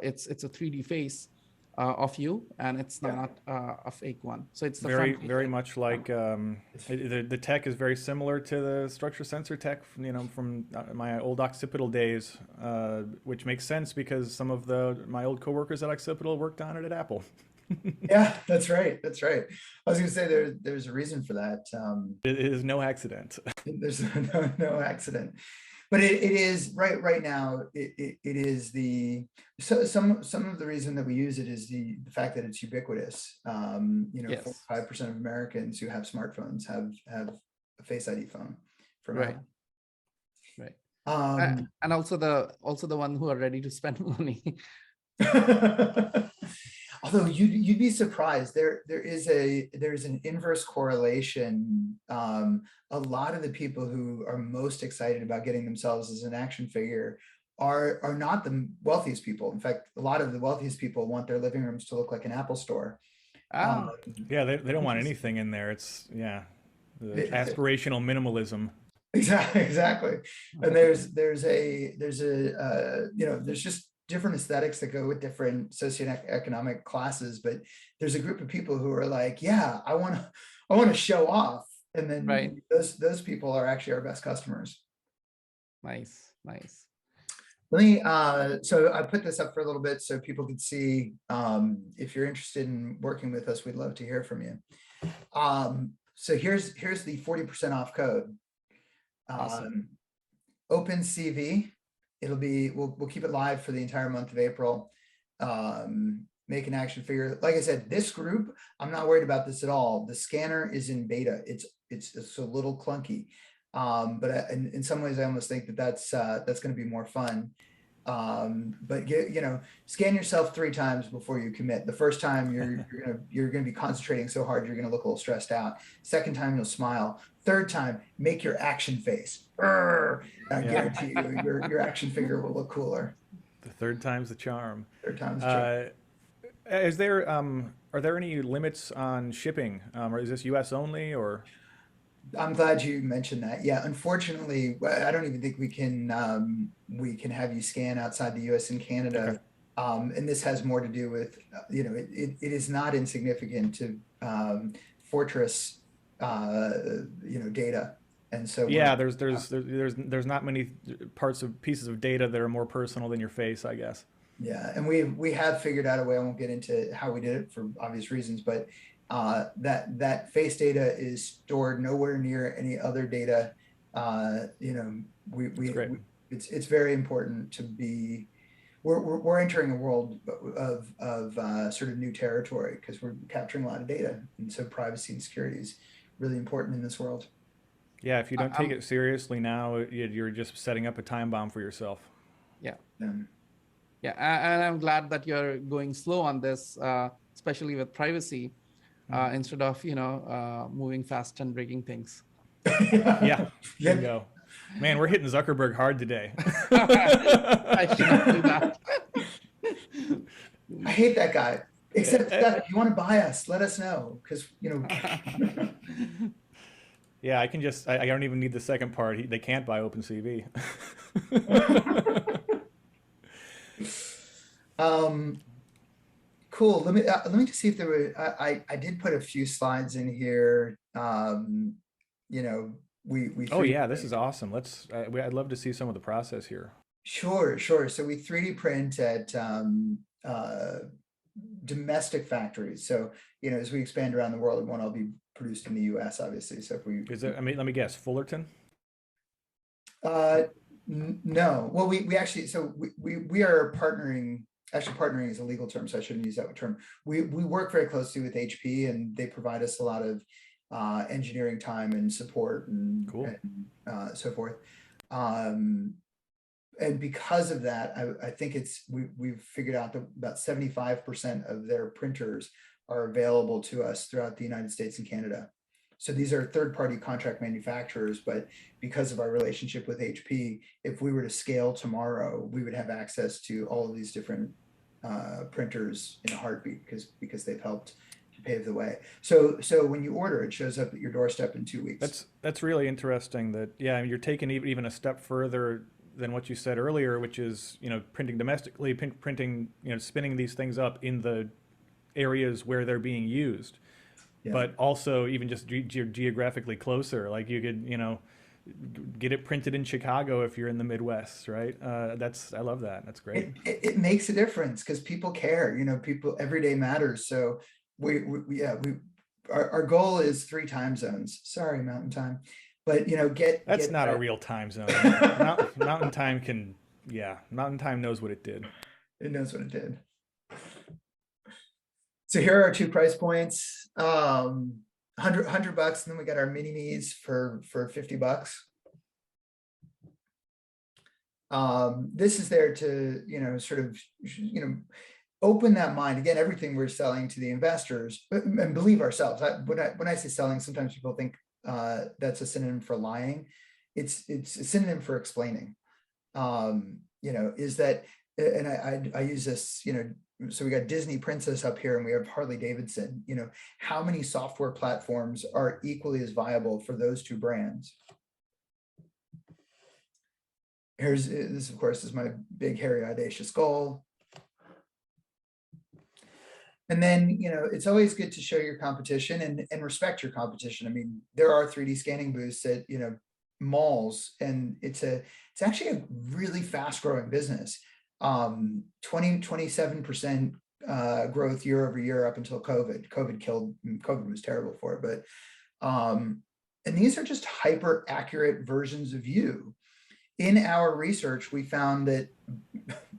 A: it's a 3D face of you, and it's not a fake one. So it's the
C: very much like the tech is very similar to the structure sensor tech from my old occipital days, which makes sense because some of my old coworkers at Occipital worked on it at Apple.
B: Yeah, that's right. I was going to say there's a reason for that.
C: It is no accident.
B: There's no accident, but it is right now. It is some of the reason that we use it is the fact that it's ubiquitous. 5% of Americans who have smartphones have a Face ID phone.
A: Right. And also the one who are ready to spend money.
B: Although you'd be surprised, there's an inverse correlation. A lot of the people who are most excited about getting themselves as an action figure are not the wealthiest people. In fact, a lot of the wealthiest people want their living rooms to look like an Apple store. Um,
A: Ah,
C: Yeah, they don't want
A: interesting.
C: anything in there. It's yeah, the
B: it-
C: aspirational minimalism.
B: Exactly, exactly. And there's just different aesthetics that go with different socioeconomic classes, but there's a group of people who are like, yeah, I want to show off. And
A: Right.
B: then those people are actually our best customers.
A: Nice, nice.
B: Let me, so I put this up for a little bit so people could see, if you're interested in working with us, we'd love to hear from you. So here's the 40% off code.
A: Awesome.
B: OpenCV, we'll keep it live for the entire month of April. Make an action figure. Like I said, this group, I'm not worried about this at all. The scanner is in beta. It's a little clunky. But in some ways, I almost think that's going to be more fun. But scan yourself 3 times before you commit. The first time you're gonna be concentrating so hard you're gonna look a little stressed out. Second time you'll smile. Third time, make your action face. I guarantee you, your action figure will look cooler.
C: The third time's the charm.
B: Third time's the charm.
C: Is there are there any limits on shipping? Or is this U.S. only or?
B: I'm glad you mentioned that. Yeah, unfortunately, I don't even think we can have you scan outside the U.S. and Canada.
C: Okay.
B: And this has more to do with it is not insignificant to Fortress data, and so
C: Yeah, there's not many pieces of data that are more personal than your face, I guess.
B: yeah, and we have figured out a way. I won't get into how we did it for obvious reasons, but that face data is stored nowhere near any other data. It's very important to be. We're entering a world of sort of new territory because we're capturing a lot of data, and so privacy and security is really important in this world.
C: Yeah, if you don't take it seriously now, you're just setting up a time bomb for yourself.
A: Yeah.
B: Um,
A: Yeah. And I'm glad that you're going slow on this, especially with privacy, instead of, moving fast and breaking things.
C: Yeah,
B: Yeah.
C: bingo. Man, we're hitting Zuckerberg hard today.
A: I should not do that.
B: I hate that guy. Except Steph, if you want to buy us, let us know because
C: Yeah, I don't even need the second part. They can't buy OpenCV.
B: Cool. Let me just see if there were. I did put a few slides in here. We.
C: Oh yeah, this is awesome. I'd love to see some of the process here.
B: Sure. So we 3D print at domestic factories. So as we expand around the world, it won't all be produced in the U.S. obviously. So if we
C: I mean, let me guess, Fullerton.
B: No. Well, we actually, so we are partnering. Actually, partnering is a legal term, so I shouldn't use that term. We work very closely with HP, and they provide us a lot of engineering time and support and,
C: Cool.
B: and so forth. And because of that, I think we've figured out that about 75% of their printers are available to us throughout the United States and Canada. So these are third-party contract manufacturers, but because of our relationship with HP, if we were to scale tomorrow, we would have access to all of these different printers in a heartbeat because they've helped to pave the way. So when you order, it shows up at your doorstep in 2 weeks.
C: That's really interesting. You're taking even a step further than what you said earlier, which is printing domestically, printing spinning these things up in the areas where they're being used.
B: Yeah.
C: But also even just geographically closer, like you could, get it printed in Chicago if you're in the Midwest, right? I love that. That's great.
B: It makes a difference because people care. People, every day matters. So our goal is 3 time zones. Sorry, Mountain Time, but
C: That's not a real time zone. Mountain Time Mountain Time knows what it did.
B: It knows what it did. So here are our 2 price points. $100, and then we got our mini me's for $50. This is there to sort of open that mind. Again, everything we're selling to the investors, and believe ourselves. When I say selling, sometimes people think that's a synonym for lying. It's a synonym for explaining. is that, and I use this, so we got Disney Princess up here and we have Harley Davidson, how many software platforms are equally as viable for those two brands? This, of course, is my big, hairy, audacious goal. And then, it's always good to show your competition and respect your competition. I mean, there are 3D scanning booths at, malls, and it's actually a really fast growing business. 27% growth year over year up until COVID. COVID was terrible for it, but, and these are just hyper accurate versions of you. In our research, we found that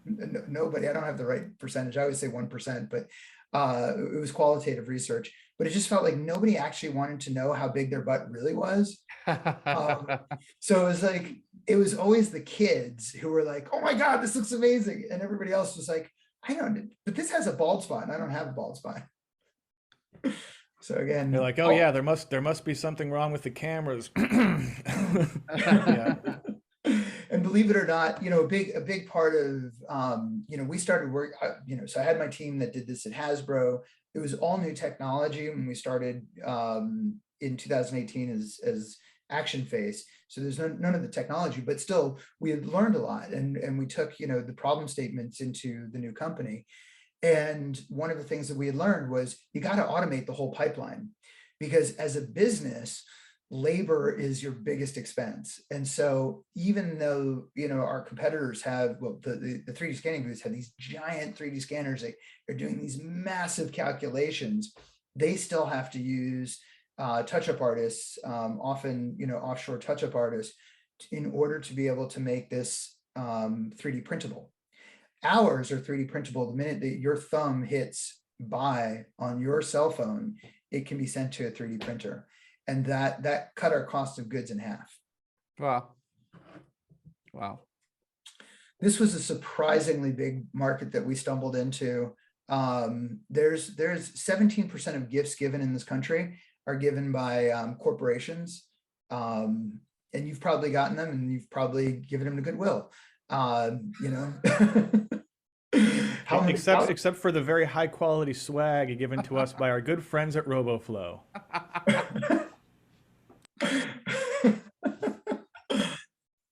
B: nobody, I don't have the right percentage, I always say 1%, but it was qualitative research, but it just felt like nobody actually wanted to know how big their butt really was. So it was like, it was always the kids who were like, oh my God, this looks amazing. And everybody else was like, I don't, but this has a bald spot and I don't have a bald spot. So again,
C: they're like, oh yeah, there must be something wrong with the cameras. Yeah.
B: And believe it or not, a big part of, we started work, so I had my team that did this at Hasbro. It was all new technology when we started in 2018 as ActionFace. So there's none of the technology, but still we had learned a lot, and we took, the problem statements into the new company. And one of the things that we had learned was you got to automate the whole pipeline, because as a business, labor is your biggest expense. And so even though, our competitors have, well, the 3D scanning booths have these giant 3D scanners, they're doing these massive calculations, they still have to use touch-up artists, often, offshore touch-up artists, in order to be able to make this 3D printable. Ours are 3D printable the minute that your thumb hits buy on your cell phone, it can be sent to a 3D printer. And that cut our cost of goods in half. Wow. This was a surprisingly big market that we stumbled into. There's 17% of gifts given in this country are given by corporations. And you've probably gotten them, and you've probably given them to Goodwill.
C: Except for the very high quality swag given to us by our good friends at RoboFlow.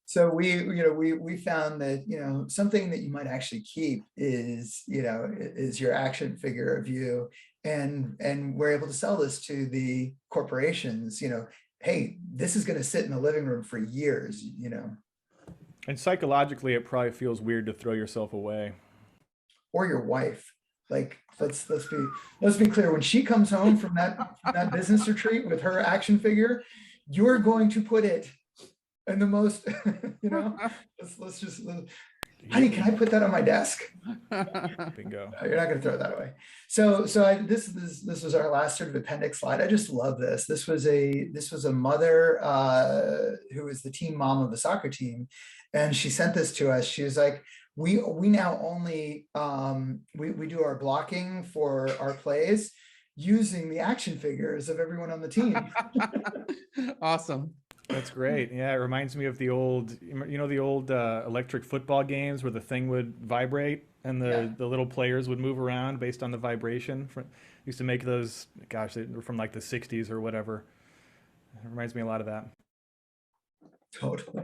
B: So we found that, something that you might actually keep is, is your action figure of you. And we're able to sell this to the corporations, hey, this is going to sit in the living room for years,
C: And psychologically, it probably feels weird to throw yourself away.
B: Or your wife. Like, let's be clear. When she comes home from that business retreat with her action figure, you're going to put it in the most, honey, can I put that on my desk?
C: Bingo.
B: You're not going to throw that away. So this was our last sort of appendix slide. I just love this. This was a mother who was the team mom of the soccer team, and she sent this to us. She was like, we now only we do our blocking for our plays using the action figures of everyone on the team.
A: Awesome.
C: That's great. Yeah, it reminds me of the old, the old electric football games where the thing would vibrate and the little players would move around based on the vibration. Used to make those, gosh, they were from like the 60s or whatever. It reminds me a lot of that.
B: Totally.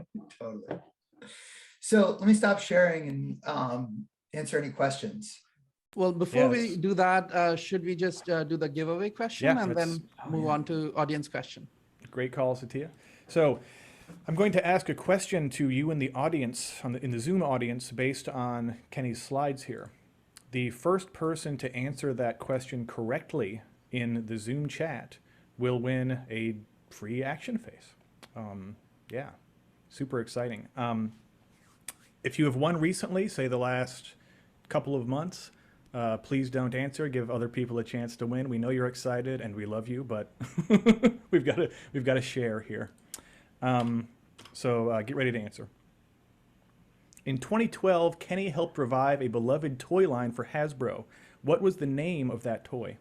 B: So let me stop sharing and answer any questions.
A: Well, before we do that, should we just do the giveaway question and then move on to audience question?
C: Great call, Satya. So I'm going to ask a question to you in the audience, in the Zoom audience, based on Kenny's slides here. The first person to answer that question correctly in the Zoom chat will win a free ActionFace. Yeah, super exciting. If you have won recently, say the last couple of months, please don't answer. Give other people a chance to win. We know you're excited and we love you, but we've got to share here. So get ready to answer. In 2012, Kenny helped revive a beloved toy line for Hasbro. What was the name of that toy?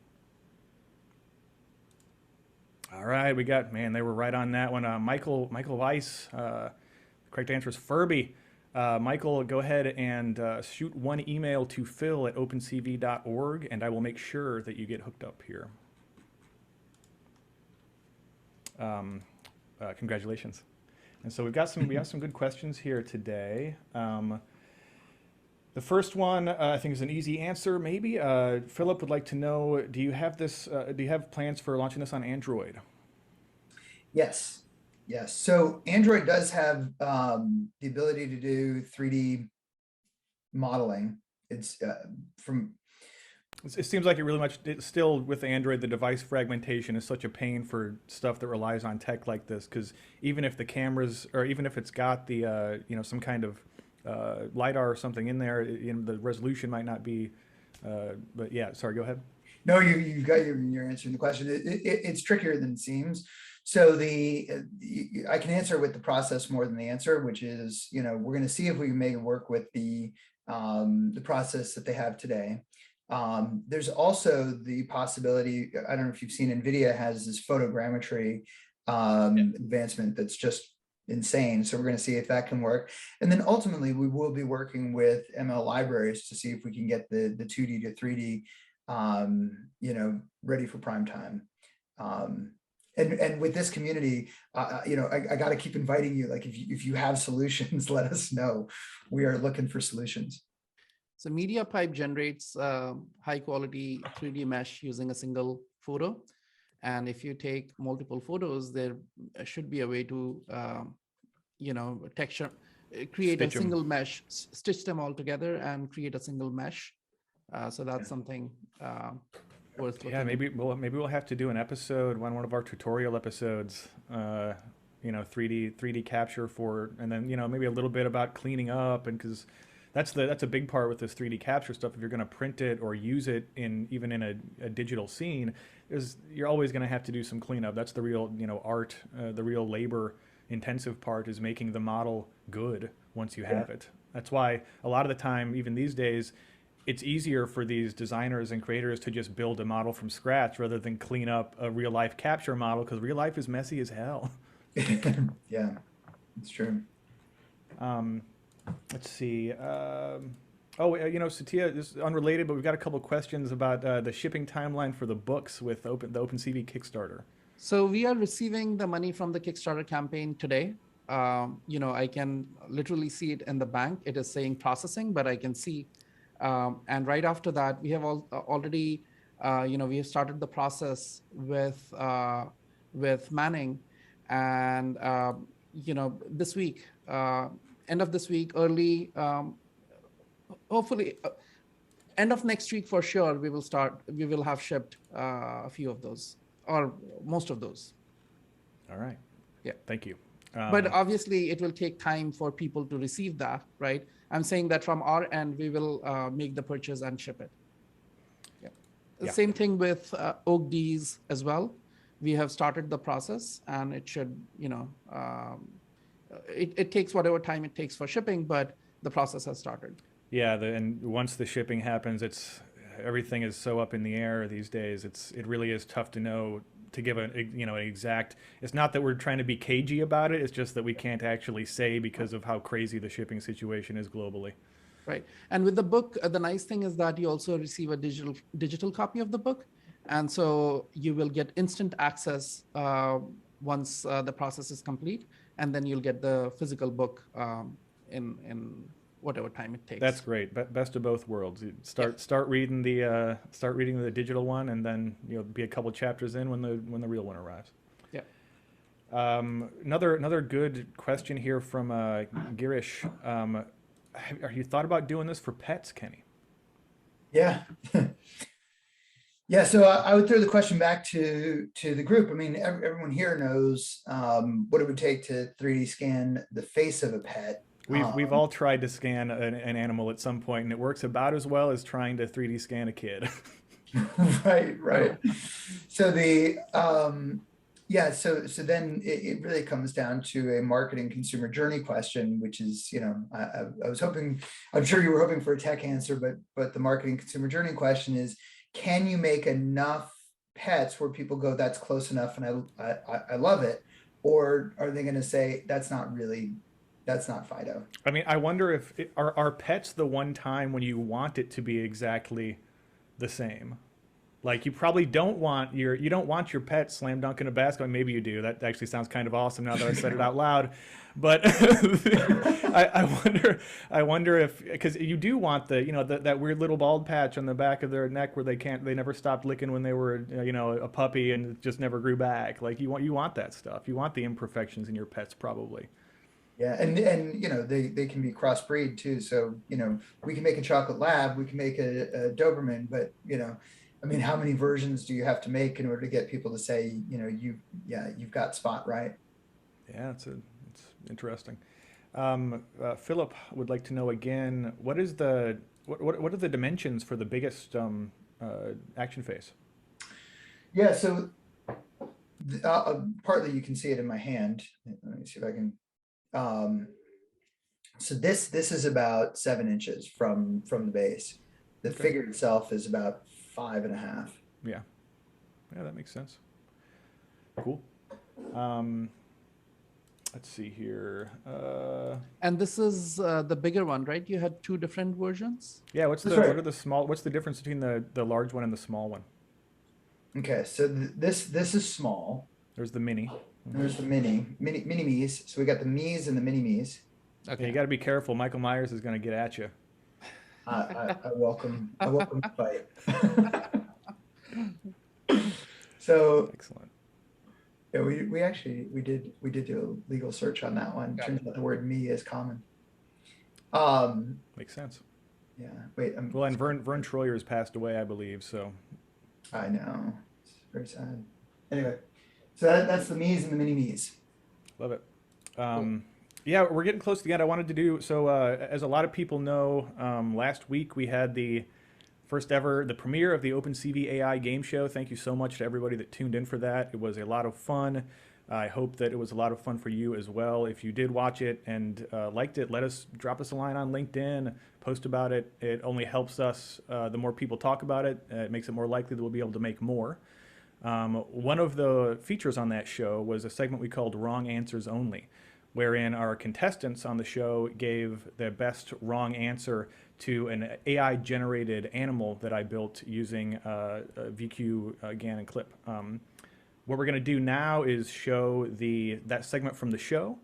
C: All right, we got, man, they were right on that one. Michael Weiss, the correct answer is Furby. Michael, go ahead and shoot one email to phil@opencv.org, and I will make sure that you get hooked up here. Congratulations. And so we have some good questions here today. The first one I think is an easy answer. Maybe Philip would like to know: do you have plans for launching this on Android?
B: Yes. Yes. So Android does have the ability to do 3D modeling. It's
C: It seems like it's still with Android, the device fragmentation is such a pain for stuff that relies on tech like this, because even if the cameras, or even if it's got the some kind of LiDAR or something in there, the resolution might not be. But yeah, sorry, go ahead.
B: No, you're answering the question. It's trickier than it seems. So I can answer with the process more than the answer, which is, we're going to see if we can make it work with the process that they have today. There's also the possibility, I don't know if you've seen, NVIDIA has this photogrammetry advancement that's just insane. So we're going to see if that can work. And then ultimately we will be working with ML libraries to see if we can get the 2D to 3D, ready for prime time. And with this community, I got to keep inviting you. Like if you have solutions, let us know. We are looking for solutions.
A: So MediaPipe generates high quality 3D mesh using a single photo. And if you take multiple photos, there should be a way to, create a single mesh, stitch them all together and create a single mesh. So that's something worth looking at.
C: Maybe we'll have to do an episode, one of our tutorial episodes, 3D capture and then, maybe a little bit about cleaning up, and because that's a big part with this 3D capture stuff. If you're going to print it or use it even in a digital scene, you're always going to have to do some cleanup. That's the real, art, the real labor intensive part is making the model good once you have it. That's why a lot of the time, even these days, it's easier for these designers and creators to just build a model from scratch rather than clean up a real life capture model, because real life is messy as hell.
B: Yeah, it's true.
C: Let's see. Satya, this is unrelated, but we've got a couple of questions about the shipping timeline for the books with the OpenCV Kickstarter.
A: So we are receiving the money from the Kickstarter campaign today. I can literally see it in the bank. It is saying processing, but I can see. And right after that, we have already, we have started the process with Manning, and this week, end of this week, early, hopefully, end of next week for sure, we will have shipped a few of those, or most of those.
C: All right.
A: Yeah.
C: Thank you.
A: But obviously it will take time for people to receive that, right? I'm saying that from our end, we will make the purchase and ship it. Yeah. The same thing with OAK-Ds as well. We have started the process, and it should, it takes whatever time it takes for shipping, but the process has started.
C: Yeah, and once the shipping happens, everything is so up in the air these days. It really is tough to know, to give an exact. It's not that we're trying to be cagey about it. It's just that we can't actually say because of how crazy the shipping situation is globally.
A: Right. And with the book, the nice thing is that you also receive a digital copy of the book. And so you will get instant access once the process is complete, and then you'll get the physical book in whatever time it takes.
C: That's great. Best of both worlds. You start reading the digital one, and then be a couple chapters in when the real one arrives.
A: Yeah.
C: Another good question here from Girish. Have you thought about doing this for pets, Kenny?
B: Yeah. Yeah, so I would throw the question back to the group. I mean, everyone here knows what it would take to 3D scan the face of a pet.
C: We've all tried to scan an animal at some point, and it works about as well as trying to 3D scan a kid.
B: Right. So so then it really comes down to a marketing consumer journey question, which is, I was hoping, I'm sure you were hoping for a tech answer, but the marketing consumer journey question is, can you make enough pets where people go, that's close enough and I love it? Or are they going to say, that's not really That's not Fido.
C: I mean, I wonder if are pets the one time when you want it to be exactly the same. Like you probably don't want your pet slam dunking a basketball. Maybe you do. That actually sounds kind of awesome now that I said it out loud. But I wonder if, because you do want that weird little bald patch on the back of their neck where they never stopped licking when they were a puppy and it just never grew back. Like you want that stuff. You want the imperfections in your pets probably.
B: Yeah, and they can be crossbreed too. So we can make a chocolate lab, we can make a Doberman, but I mean, how many versions do you have to make in order to get people to say, you've got Spot right?
C: Yeah, it's interesting. Philip would like to know again, what are the dimensions for the biggest ActionFace?
B: Yeah, so partly you can see it in my hand. Let me see if I can. So this is about 7 inches from the base. The figure itself is about 5.5.
C: Yeah, that makes sense. Cool. Let's see here.
A: And this is the bigger one, right? You had 2 different versions.
C: Yeah. What's the difference between the large one and the small one?
B: Okay, so this is small.
C: There's the mini.
B: And there's the mini me's. So we got the me's and the mini me's.
C: Okay. Yeah, you got to be careful. Michael Myers is going to get at you.
B: I welcome the fight. So
C: excellent.
B: Yeah, we did do a legal search on that one. Turns out the word "me" is common.
C: Makes sense.
B: Yeah. Wait.
C: Well, and Vern Troyer has passed away, I believe. So.
B: I know. It's very sad. Anyway, so that's the me's and the mini me's.
C: Love it. Cool. Yeah, we're getting close to the end. I wanted to do so. As a lot of people know, last week we had the premiere of the OpenCV AI game show. Thank you so much to everybody that tuned in for that. It was a lot of fun. I hope that it was a lot of fun for you as well. If you did watch it and liked it, drop us a line on LinkedIn, post about it. It only helps us. The more people talk about it, it makes it more likely that we'll be able to make more. One of the features on that show was a segment we called Wrong Answers Only, wherein our contestants on the show gave the best wrong answer to an AI-generated animal that I built using VQ, GAN, and Clip. What we're going to do now is show that segment from the show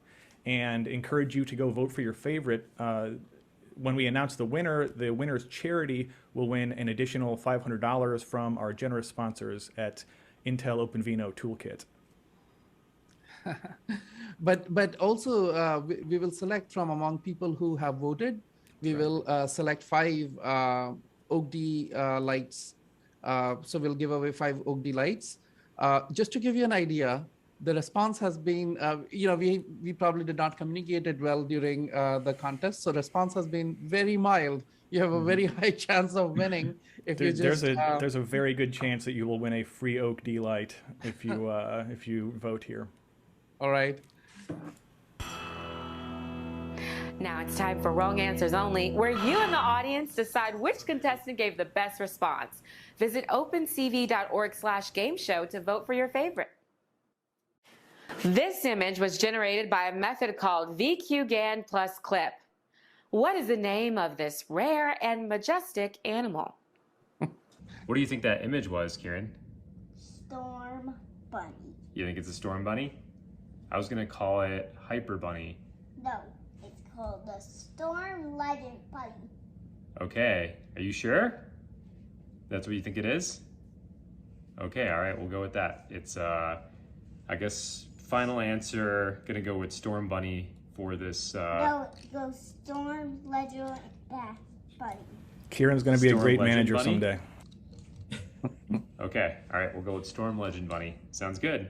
C: and encourage you to go vote for your favorite. When we announce the winner's charity will win an additional $500 from our generous sponsors at Intel OpenVINO Toolkit.
A: But also we will select from among people who have voted. We will select 5 OAK-D lights. So we'll give away 5 OAK-D lights. Just to give you an idea, the response has been, we probably did not communicate it well during the contest. So response has been very mild. You have a very high chance of winning if
C: there's a very good chance that you will win a free OAK-D light if you vote here.
A: All right.
D: Now it's time for Wrong Answers Only, where you and the audience decide which contestant gave the best response. Visit opencv.org/game show to vote for your favorite. This image was generated by a method called VQ GAN plus Clip. What is the name of this rare and majestic animal?
E: What do you think that image was, Kieran?
F: Storm bunny.
E: You think it's a storm bunny? I was gonna call it Hyper Bunny.
F: No, it's called the Storm Legend bunny.
E: Okay, are you sure? That's what you think it is? Okay, all right, we'll go with that. It's, I guess, final answer, gonna go with Storm Bunny for this.
F: No, go Storm Legend bunny.
C: Kieran's gonna be a great manager
E: Bunny?
C: someday.
E: Okay, all right, we'll go with Storm Legend Bunny. Sounds good.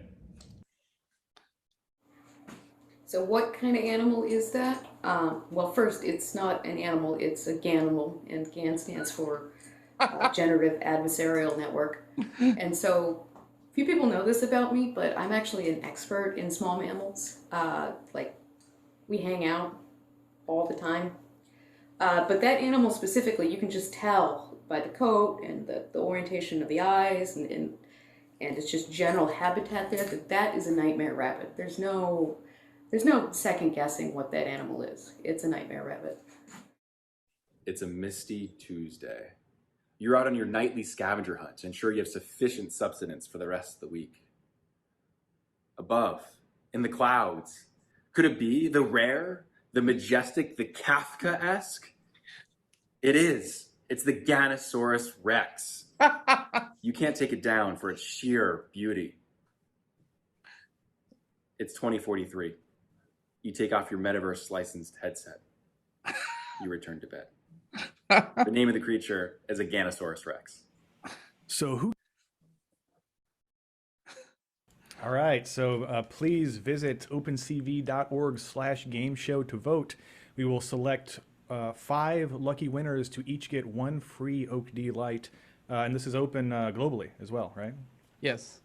G: So what kind of animal is that? Well, first, it's not an animal, it's a GANimal, and GAN stands for Generative Adversarial Network. And so, few people know this about me, but I'm actually an expert in small mammals. We hang out all the time. But that animal specifically, you can just tell by the coat and the orientation of the eyes and it's just general habitat there that is a nightmare rabbit. There's no There's no second guessing what that animal is. It's a nightmare rabbit.
H: It's a misty Tuesday. You're out on your nightly scavenger hunt to ensure you have sufficient subsistence for the rest of the week. Above, in the clouds, could it be the rare, the majestic, the Kafka-esque? It is. It's the Ganosaurus Rex. You can't take it down for its sheer beauty. It's 2043. You take off your metaverse licensed headset. You return to bed. The name of the creature is a Ganosaurus Rex.
C: So who? All right, so please visit opencv.org/gameshow to vote. We will select 5 lucky winners to each get 1 free Oak D Light. And this is open globally as well, right?
A: Yes.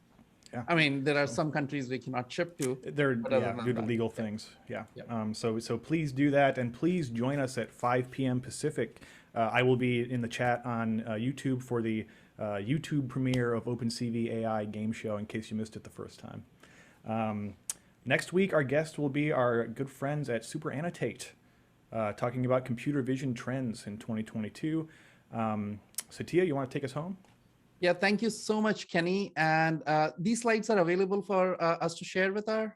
C: Yeah.
A: I mean, there are some countries we cannot ship to.
C: They're due to legal things. Yeah. So please do that, and please join us at 5 p.m. Pacific. I will be in the chat on YouTube for the YouTube premiere of OpenCV AI Game Show, in case you missed it the first time. Next week, our guest will be our good friends at Super Annotate, talking about computer vision trends in 2022. Satya, you want to take us home?
A: Yeah, thank you so much, Kenny. And these slides are available for us to share with our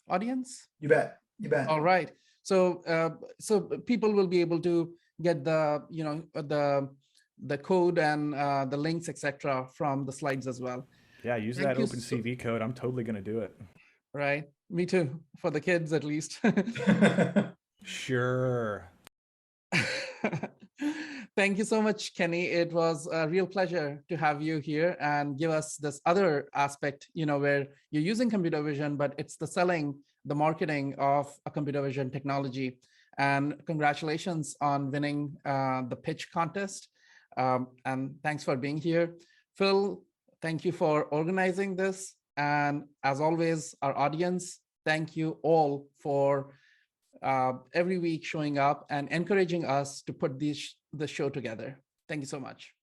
A: audience.
B: You bet. You bet.
A: All right. So so people will be able to get the the code and the links, etc., from the slides as well.
C: Yeah, use that OpenCV code. I'm totally going to do it.
A: Right. Me too. For the kids, at least.
C: Sure.
A: Thank you so much, Kenny. It was a real pleasure to have you here and give us this other aspect, where you're using computer vision, but it's the selling, the marketing of a computer vision technology. And congratulations on winning the pitch contest. And thanks for being here. Phil, thank you for organizing this. And as always, our audience, thank you all for every week showing up and encouraging us to put the show together. Thank you so much.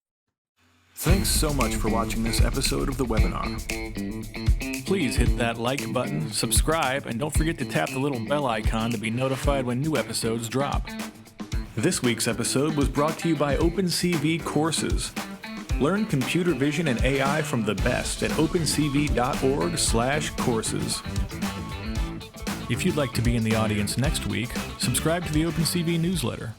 C: Thanks so much for watching this episode of the webinar. Please hit that like button, subscribe, and don't forget to tap the little bell icon to be notified when new episodes drop. This week's episode was brought to you by OpenCV Courses. Learn computer vision and AI from the best at opencv.org/courses. If you'd like to be in the audience next week, subscribe to the OpenCV newsletter.